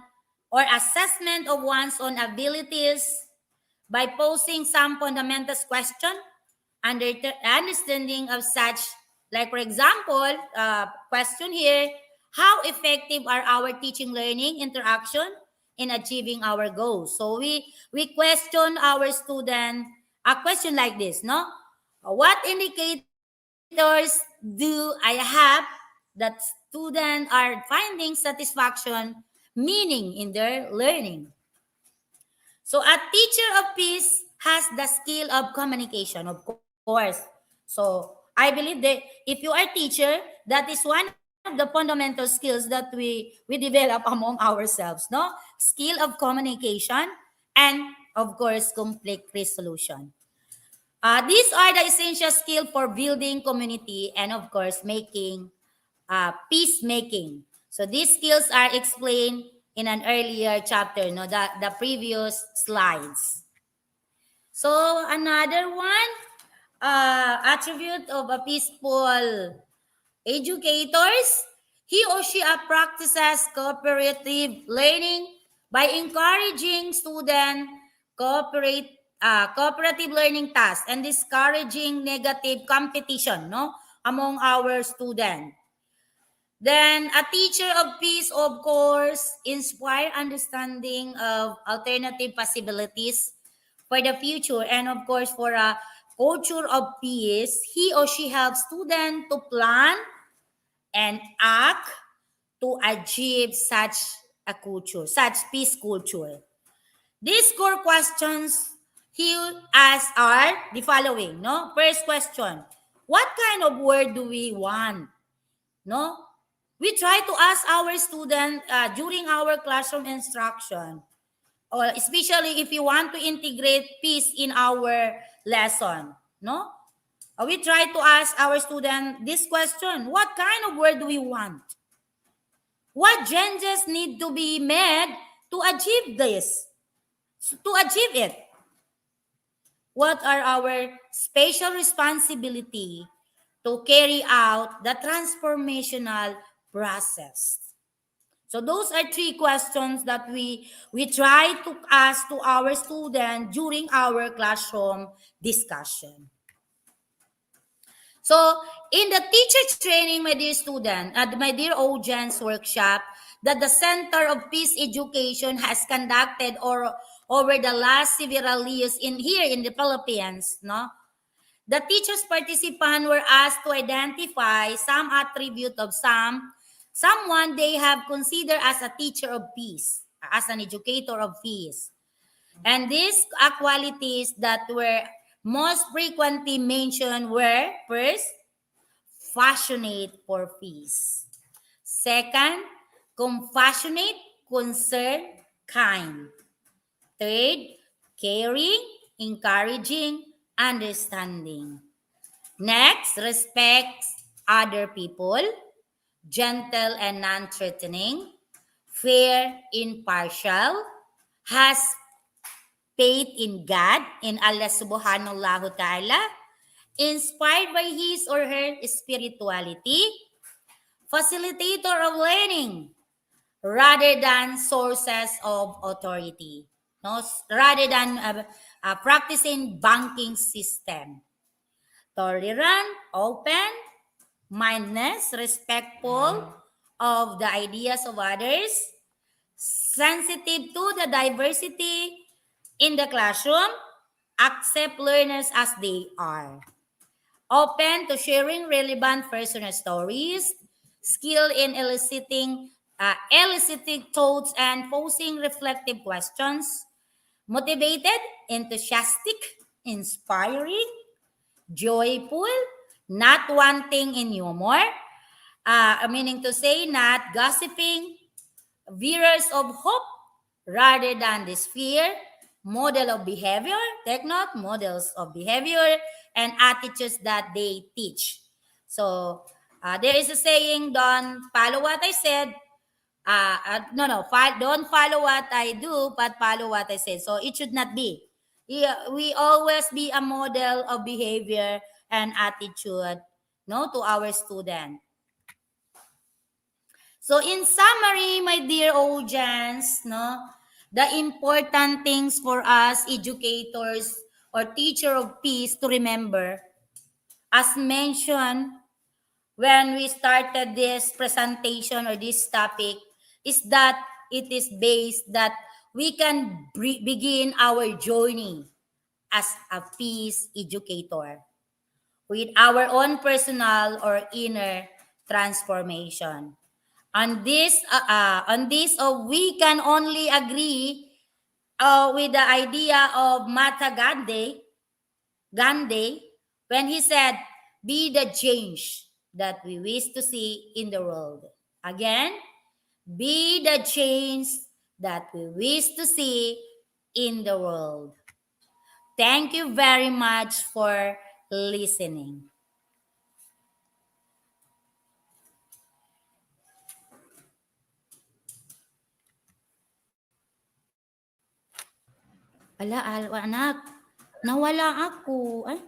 or assessment of one's own abilities by posing some fundamental question, understanding of such, like for example, question here, how effective are our teaching learning interaction in achieving our goals? So we question our student a question like this, no? What indicators do I have that students are finding satisfaction, meaning in their learning? So a teacher of peace has the skill of communication, of course. So I believe that if you are a teacher, that is one of the fundamental skills that we develop among ourselves, no? Skill of communication and of course conflict resolution. These are the essential skills for building community and of course making peacemaking. So these skills are explained in an earlier chapter, no, the previous slides. So another one, attribute of a peaceful educators, he or she practices cooperative learning by encouraging student cooperative learning tasks and discouraging negative competition, no, among our students. Then a teacher of peace, of course, inspire understanding of alternative possibilities for the future. And of course, for a culture of peace, he or she helps students to plan and act to achieve such a culture, such peace culture. These core questions he asks are the following. No, first question: what kind of world do we want? No, we try to ask our student during our classroom instruction, or especially if you want to integrate peace in our lesson. No, we try to ask our student this question: what kind of world do we want? What changes need to be made to achieve this? To achieve it? What are our special responsibility to carry out the transformational process? So those are three questions that we try to ask to our students during our classroom discussion. So in the teacher training, my dear student, my dear audience workshop, that the Center of Peace Education has conducted over the last several years here in the Philippines, no? The teachers participants were asked to identify some attribute of someone they have considered as a teacher of peace, as an educator of peace. And these qualities that were most frequently mentioned were, first, passionate for peace. Second, compassionate, concerned, kind. Third, caring, encouraging, understanding. Next, respects other people, gentle and non-threatening, fair, impartial, has faith in God, in Allah subhanahu wa ta'ala, inspired by his or her spirituality, facilitator of learning, rather than sources of authority, no, rather than practicing banking system, tolerant, open, mindedness, respectful of the ideas of others, sensitive to the diversity in the classroom, accept learners as they are, open to sharing relevant personal stories, skill in eliciting thoughts and posing reflective questions, motivated, enthusiastic, inspiring, joyful, not wanting in humor, meaning to say not gossiping, bearers of hope rather than despair, model of behavior, take note, models of behavior and attitudes that they teach. So there is a saying, don't follow what I said. Don't follow what I do, but follow what I say. So it should not be. We always be a model of behavior and attitude, no, to our student. So in summary, my dear audience, no, the important things for us educators or teacher of peace to remember, as mentioned when we started this presentation or this topic, is that it is based that we can begin our journey as a peace educator with our own personal or inner transformation. On this, we can only agree with the idea of Gandhi, when he said, "Be the change that we wish to see in the world." Again, be the change that we wish to see in the world. Thank you very much for listening. Anak, nawala ako. Ay,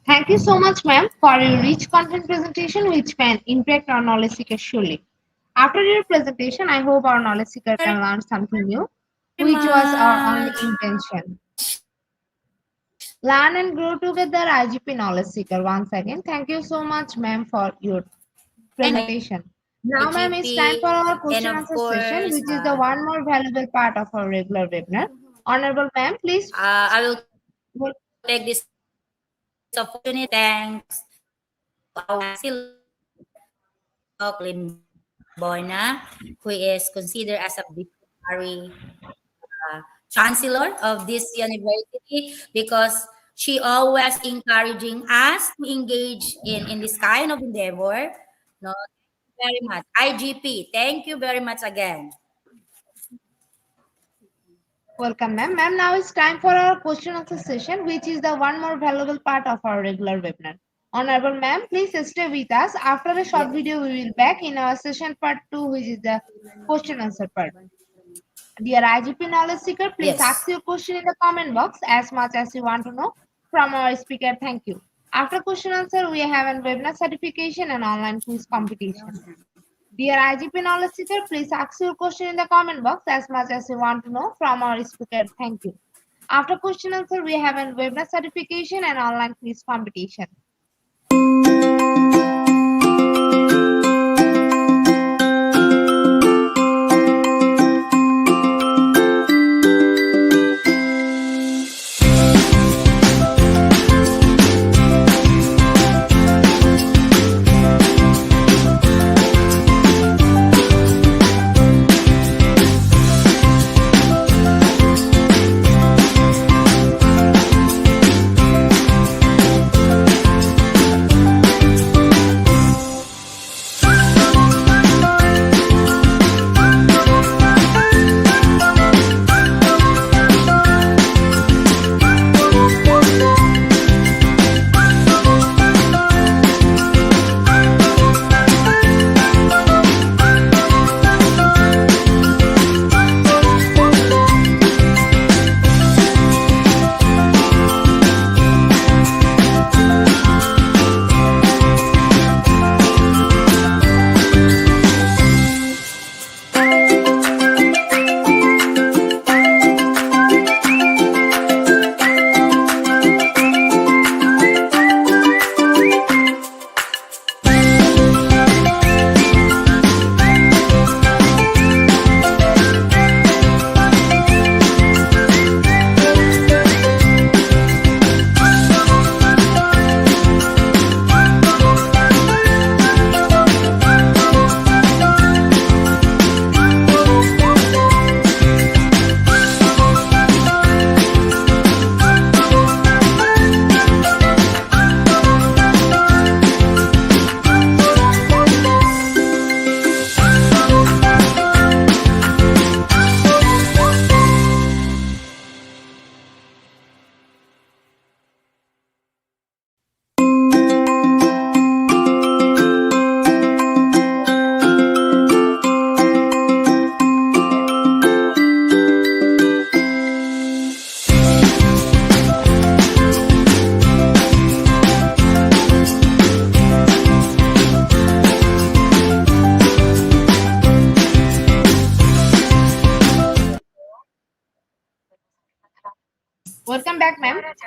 Thank you so much, ma'am, for your rich content presentation which can impact our knowledge seekers surely. After your presentation, I hope our knowledge seeker can learn something new, very which was our only much. intention. Learn and grow together, IGP knowledge seeker. Once again, thank you so much, ma'am, for your presentation. Now, ma'am, it's time for our and question of answer session, course, which is the one more valuable part of our regular webinar. Honorable ma'am, please. I will take this opportunity. Thanks to our Lynn Bona, who is considered as a visionary chancellor of this university, because she always encouraging us to engage in this kind of endeavor. No, thank you very much. IGP, thank you very much again. Welcome, ma'am. Ma'am, now it's time for our question answer session, which is the one more valuable part of our regular webinar. Honorable ma'am, please stay with us. After a short video, we will back in our session part 2, which is the question answer part. Dear IGP knowledge seeker, please ask your question in the comment box as much as you want to know from our speaker. Thank you. After question answer, we have a webinar certification and online quiz competition. Dear IGP knowledge seeker, please ask your question in the comment box as much as you want to know from our speaker. Thank you. After question answer, we have a webinar certification and online quiz competition.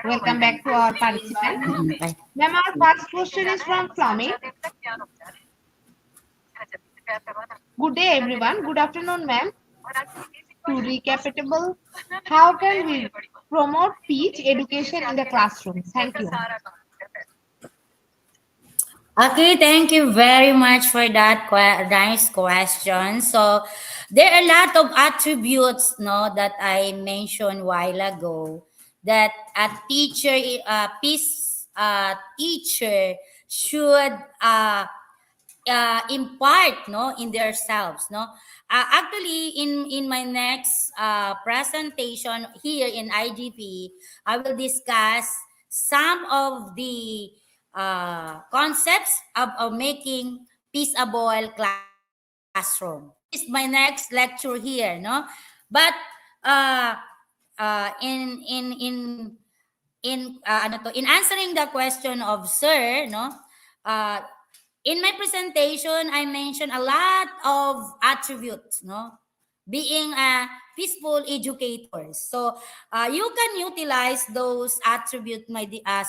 Welcome back to our participant. Bye. Ma'am, our first question is from Flaming. Good day, everyone. Good afternoon, ma'am. To recapitable, how can we promote peace education in the classroom? Thank you. Okay, thank you very much for that nice question. So there are a lot of attributes, no, that I mentioned while ago that a teacher, peace teacher should impart, no, in themselves, no. Actually, in my next presentation here in IGP, I will discuss some of the concepts of making peaceable classroom. This is my next lecture here, no. But uh, in answering the question of sir, no, uh, in my presentation, I mentioned a lot of attributes, no, being a peaceful educator. So you can utilize those attributes,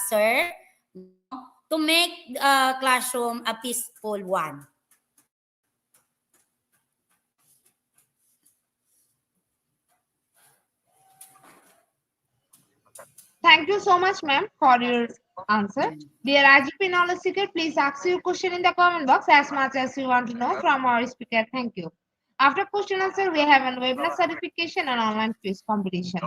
sir, no, to make classroom a peaceful one. Thank you so much, ma'am, for your answer. Dear IGP knowledge seeker, please ask your question in the comment box as much as you want to know from our speaker. Thank you. After question answer, we have a webinar certification and online quiz competition.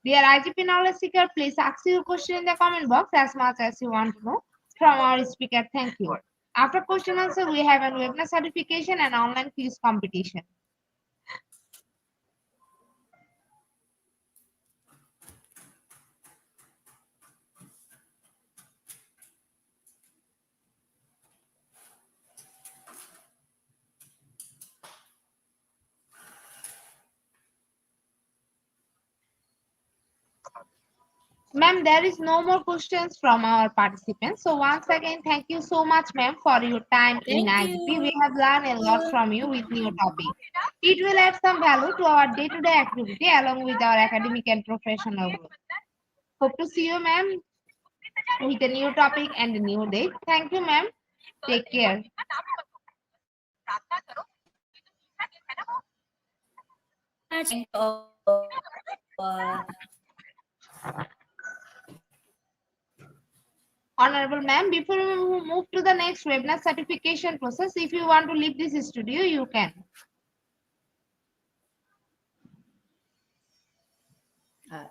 Dear IGP knowledge seeker, please ask your question in the comment box as much as you want to know from our speaker. Thank you. After question answer, we have a webinar certification and online quiz competition. Ma'am, there is no more questions from our participants. So once again, thank you so much, ma'am, for your time in Thank IGP. We you. have learned a lot from you with new topic. It will add some value to our day-to-day activity along with our academic and professional growth. Hope to see you, ma'am, with a new topic and a new day. Thank you, ma'am. Take care. Thank you all. Honorable ma'am, before we move to the next webinar certification process, if you want to leave this studio, you can.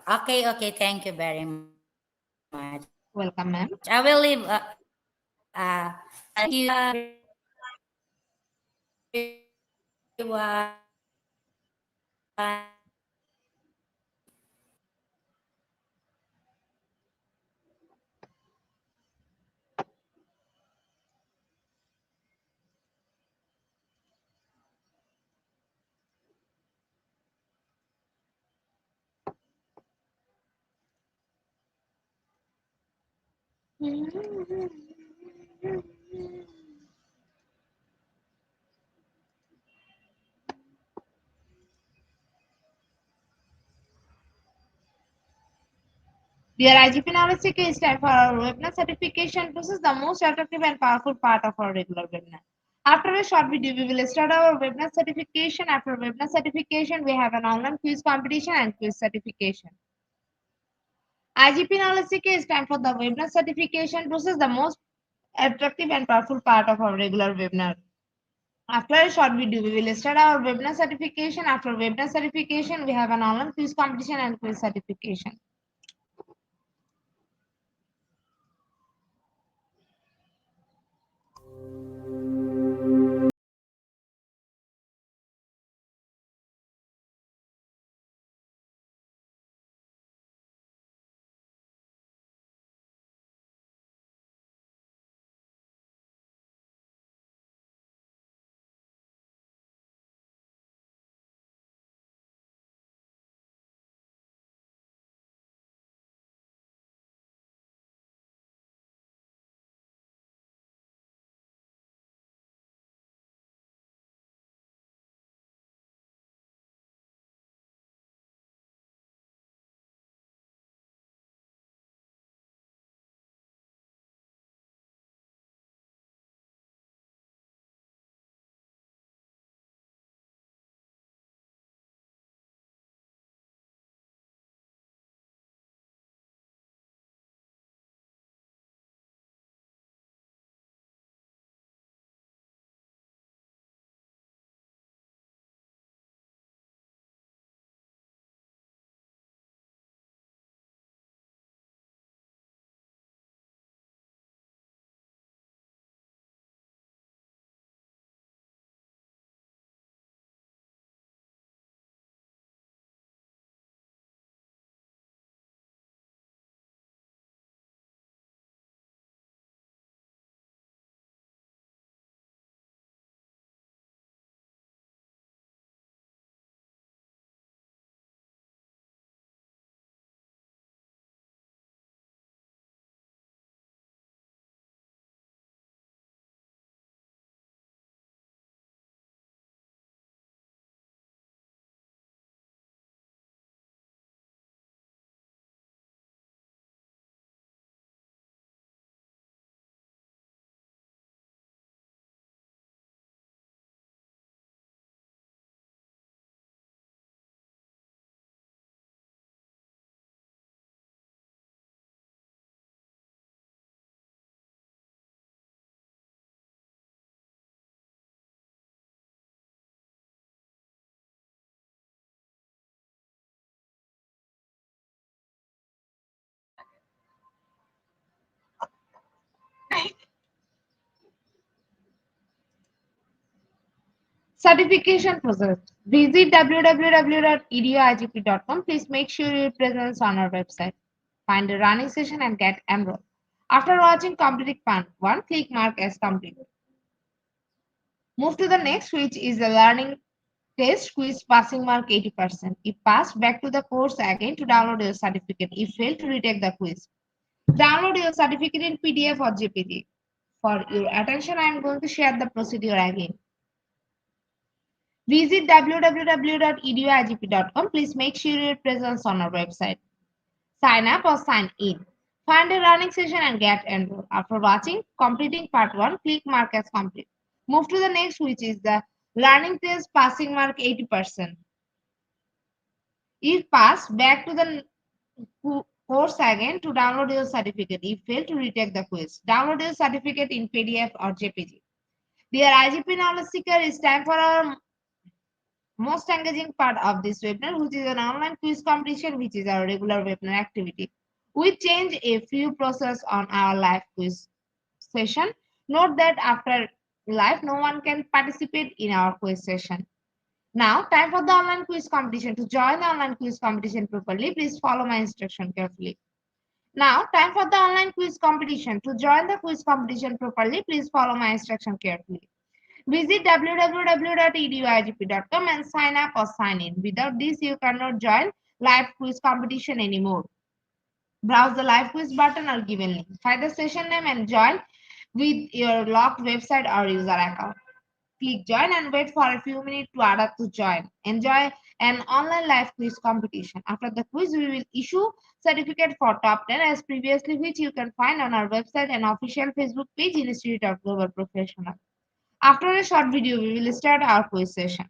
Okay, thank you very much. Welcome, ma'am. I will leave. Thank you, everyone. Dear IGP Knowledge Seeker, it's time for our webinar certification. This is the most attractive and powerful part of our regular webinar. After a short video, we will start our webinar certification. After webinar certification, we have an online quiz competition and quiz certification. IGP Knowledge Seeker, it's time for the webinar certification. This is the most attractive and powerful part of our regular webinar. After a short video, we will start our webinar certification. After webinar certification, we have an online quiz competition and quiz certification. Certification process. Visit www.eduigp.com. Please make sure your presence on our website. Find a running session and get enrolled. After watching completing part 1, click mark as complete. Move to the next, which is the learning test quiz passing mark 80%. If passed, back to the course again to download your certificate. If failed, to retake the quiz. Download your certificate in PDF or JPG. For your attention, I am going to share the procedure again. Visit www.eduigp.com. Please make sure your presence on our website. Sign up or sign in. Find a running session and get enrolled. After watching, completing part 1, click mark as complete. Move to the next, which is the learning test passing mark 80%. If passed, back to the course again to download your certificate. If failed, to retake the quiz. Download your certificate in PDF or JPG. Dear IGP Knowledge Seeker, it's time for our most engaging part of this webinar, which is an online quiz competition, which is our regular webinar activity. We change a few process on our live quiz session. Note that after live, no one can participate in our quiz session. Now, time for the online quiz competition. To join the online quiz competition properly, please follow my instruction carefully. Now, time for the online quiz competition. To join the quiz competition properly, please follow my instruction carefully. Visit www.eduigp.com and sign up or sign in. Without this, you cannot join live quiz competition anymore. Browse the live quiz button or given link. Find the session name and join with your locked website or user account. Click join and wait for a few minutes to others to join. Enjoy an online live quiz competition. After the quiz, we will issue certificate for top 10 as previously, which you can find on our website and official Facebook page, Institute of Global Professional. After a short video, we will start our quiz session.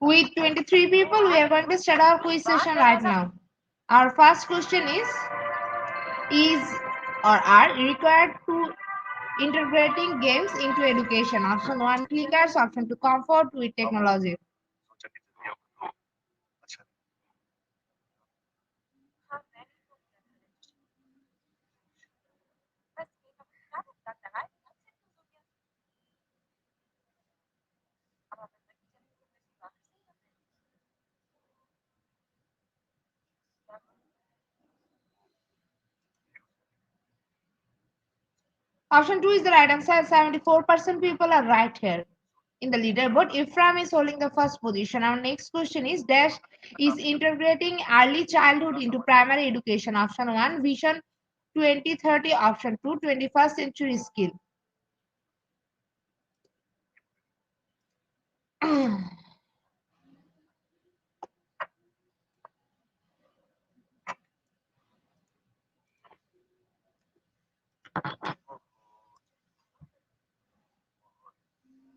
With 23 people, we are going to start our quiz session right now. Our first question is or are required to integrating games into education? Option 1, clickers. Option 2, comfort with technology. Option 2 is the right answer. 74% people are right here. In the leaderboard, Ephraim is holding the first position. Our next question is dash is integrating early childhood into primary education. Option 1, Vision 2030. Option 2, 21st century skill.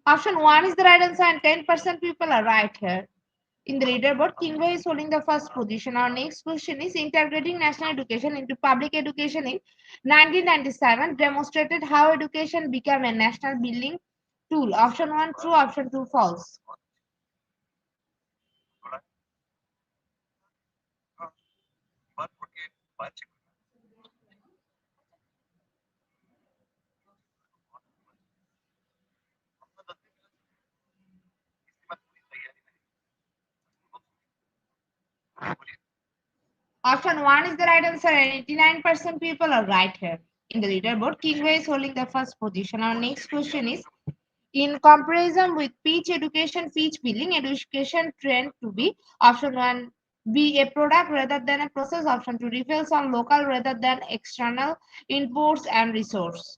Option 1 is the right answer, and 10% people are right here. In the leaderboard, Kingway is holding the first position. Our next question is integrating national education into public education in 1997 demonstrated how education became a national building tool. Option 1 true, option 2 false. Option 1 is the right answer, and 89% people are right here. In the leaderboard, Kingway is holding the first position. Our next question is in comparison with peach education, peach billing, education trend to be option 1 be a product rather than a process, option 2 refills on local rather than external inputs and resource.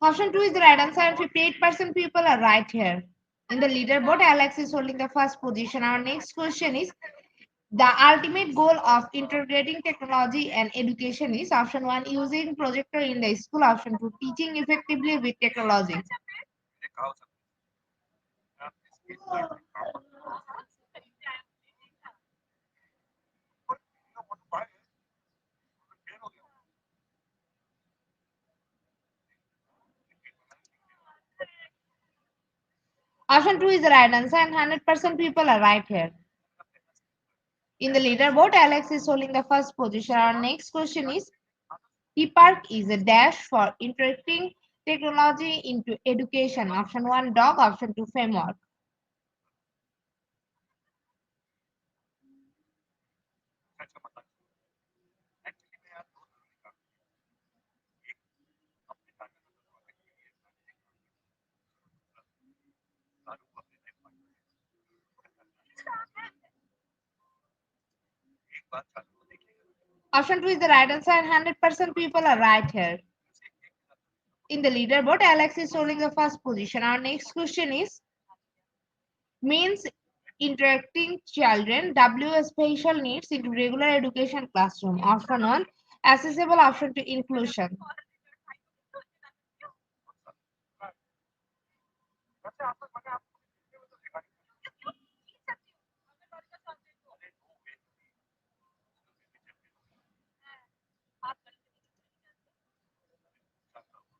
Option 2 is the right answer, and 58% people are right here. In the leaderboard, Alex is holding the first position. Our next question is the ultimate goal of integrating technology and education is option 1 using projector in the school, option 2 teaching effectively with technology. Option 2 is the right answer, and 100% people are right here. In the leaderboard, Alex is holding the first position. Our next question is ePark is a dash for integrating technology into education. Option 1 dog, option 2 framework. Option 2 is the right answer, and 100% people are right here. In the leaderboard, Alex is holding the first position. Our next question is means interacting children W special needs into regular education classroom. Option 1 accessible, option 2 inclusion.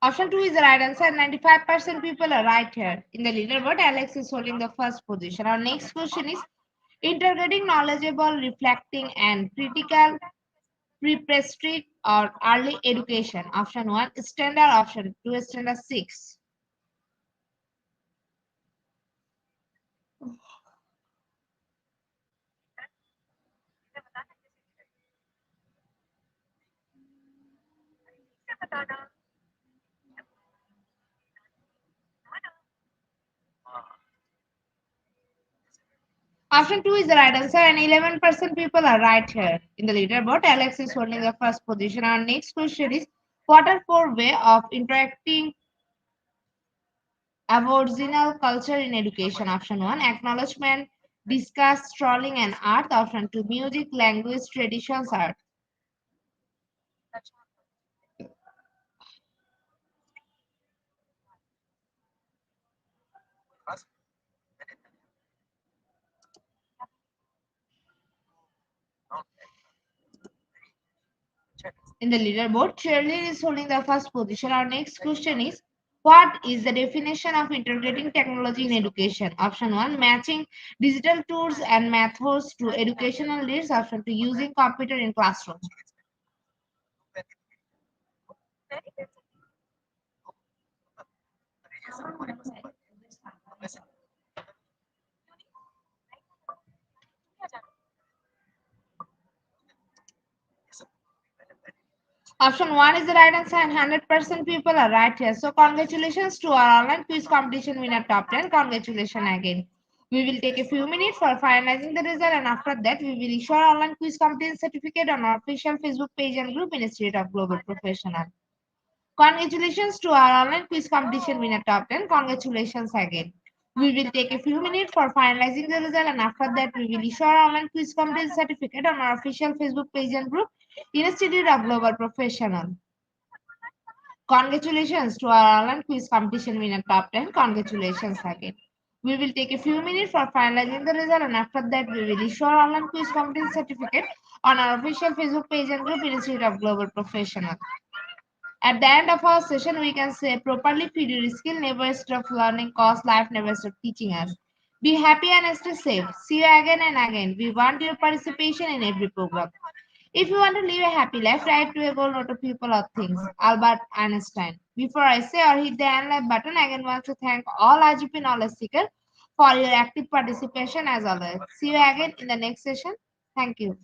Option 2 is the right answer. 95% people are right here. In the leaderboard, Alex is holding the first position. Our next question is integrating knowledgeable, reflecting, and critical preparatory or early education. Option 1 standard, option 2 standard 6. Option 2 is the right answer, and 11% people are right here. In the leaderboard, Alex is holding the first position. Our next question is what are four ways of interacting Aboriginal culture in education? Option 1 acknowledgement, discuss, strolling, and art. Option 2 music, language, traditions, art. In the leaderboard, cheerleading is holding the first position. Our next question is what is the definition of integrating technology in education? Option 1 matching digital tools and methods to educational needs. Option 2 using computer in classroom. Option 1 is the right answer and 100% people are right here. So congratulations to our online quiz competition winner top 10. Congratulations again. We will take a few minutes for finalizing the result and after that we will issue our online quiz competition certificate on our official Facebook page and group in Institute of Global Professional. Congratulations to our online quiz competition winner top 10. Congratulations again. We will take a few minutes for finalizing the result and after that we will issue our online quiz competition certificate on our official Facebook page and group Institute of Global Professional. Congratulations to our online quiz competition winner top 10. Congratulations again. We will take a few minutes for finalizing the result and after that we will issue our online quiz competition certificate on our official Facebook page and group Institute of Global Professional. At the end of our session, we can say properly feed your skill, never stop learning, cause life never stop teaching us. Be happy and stay safe. See you again and again. We want your participation in every program. If you want to live a happy life, write to a goal, not to people or things. Albert Einstein. Before I say or hit the end like button, I again want to thank all IGP knowledge seekers for your active participation as always. See you again in the next session. Thank you.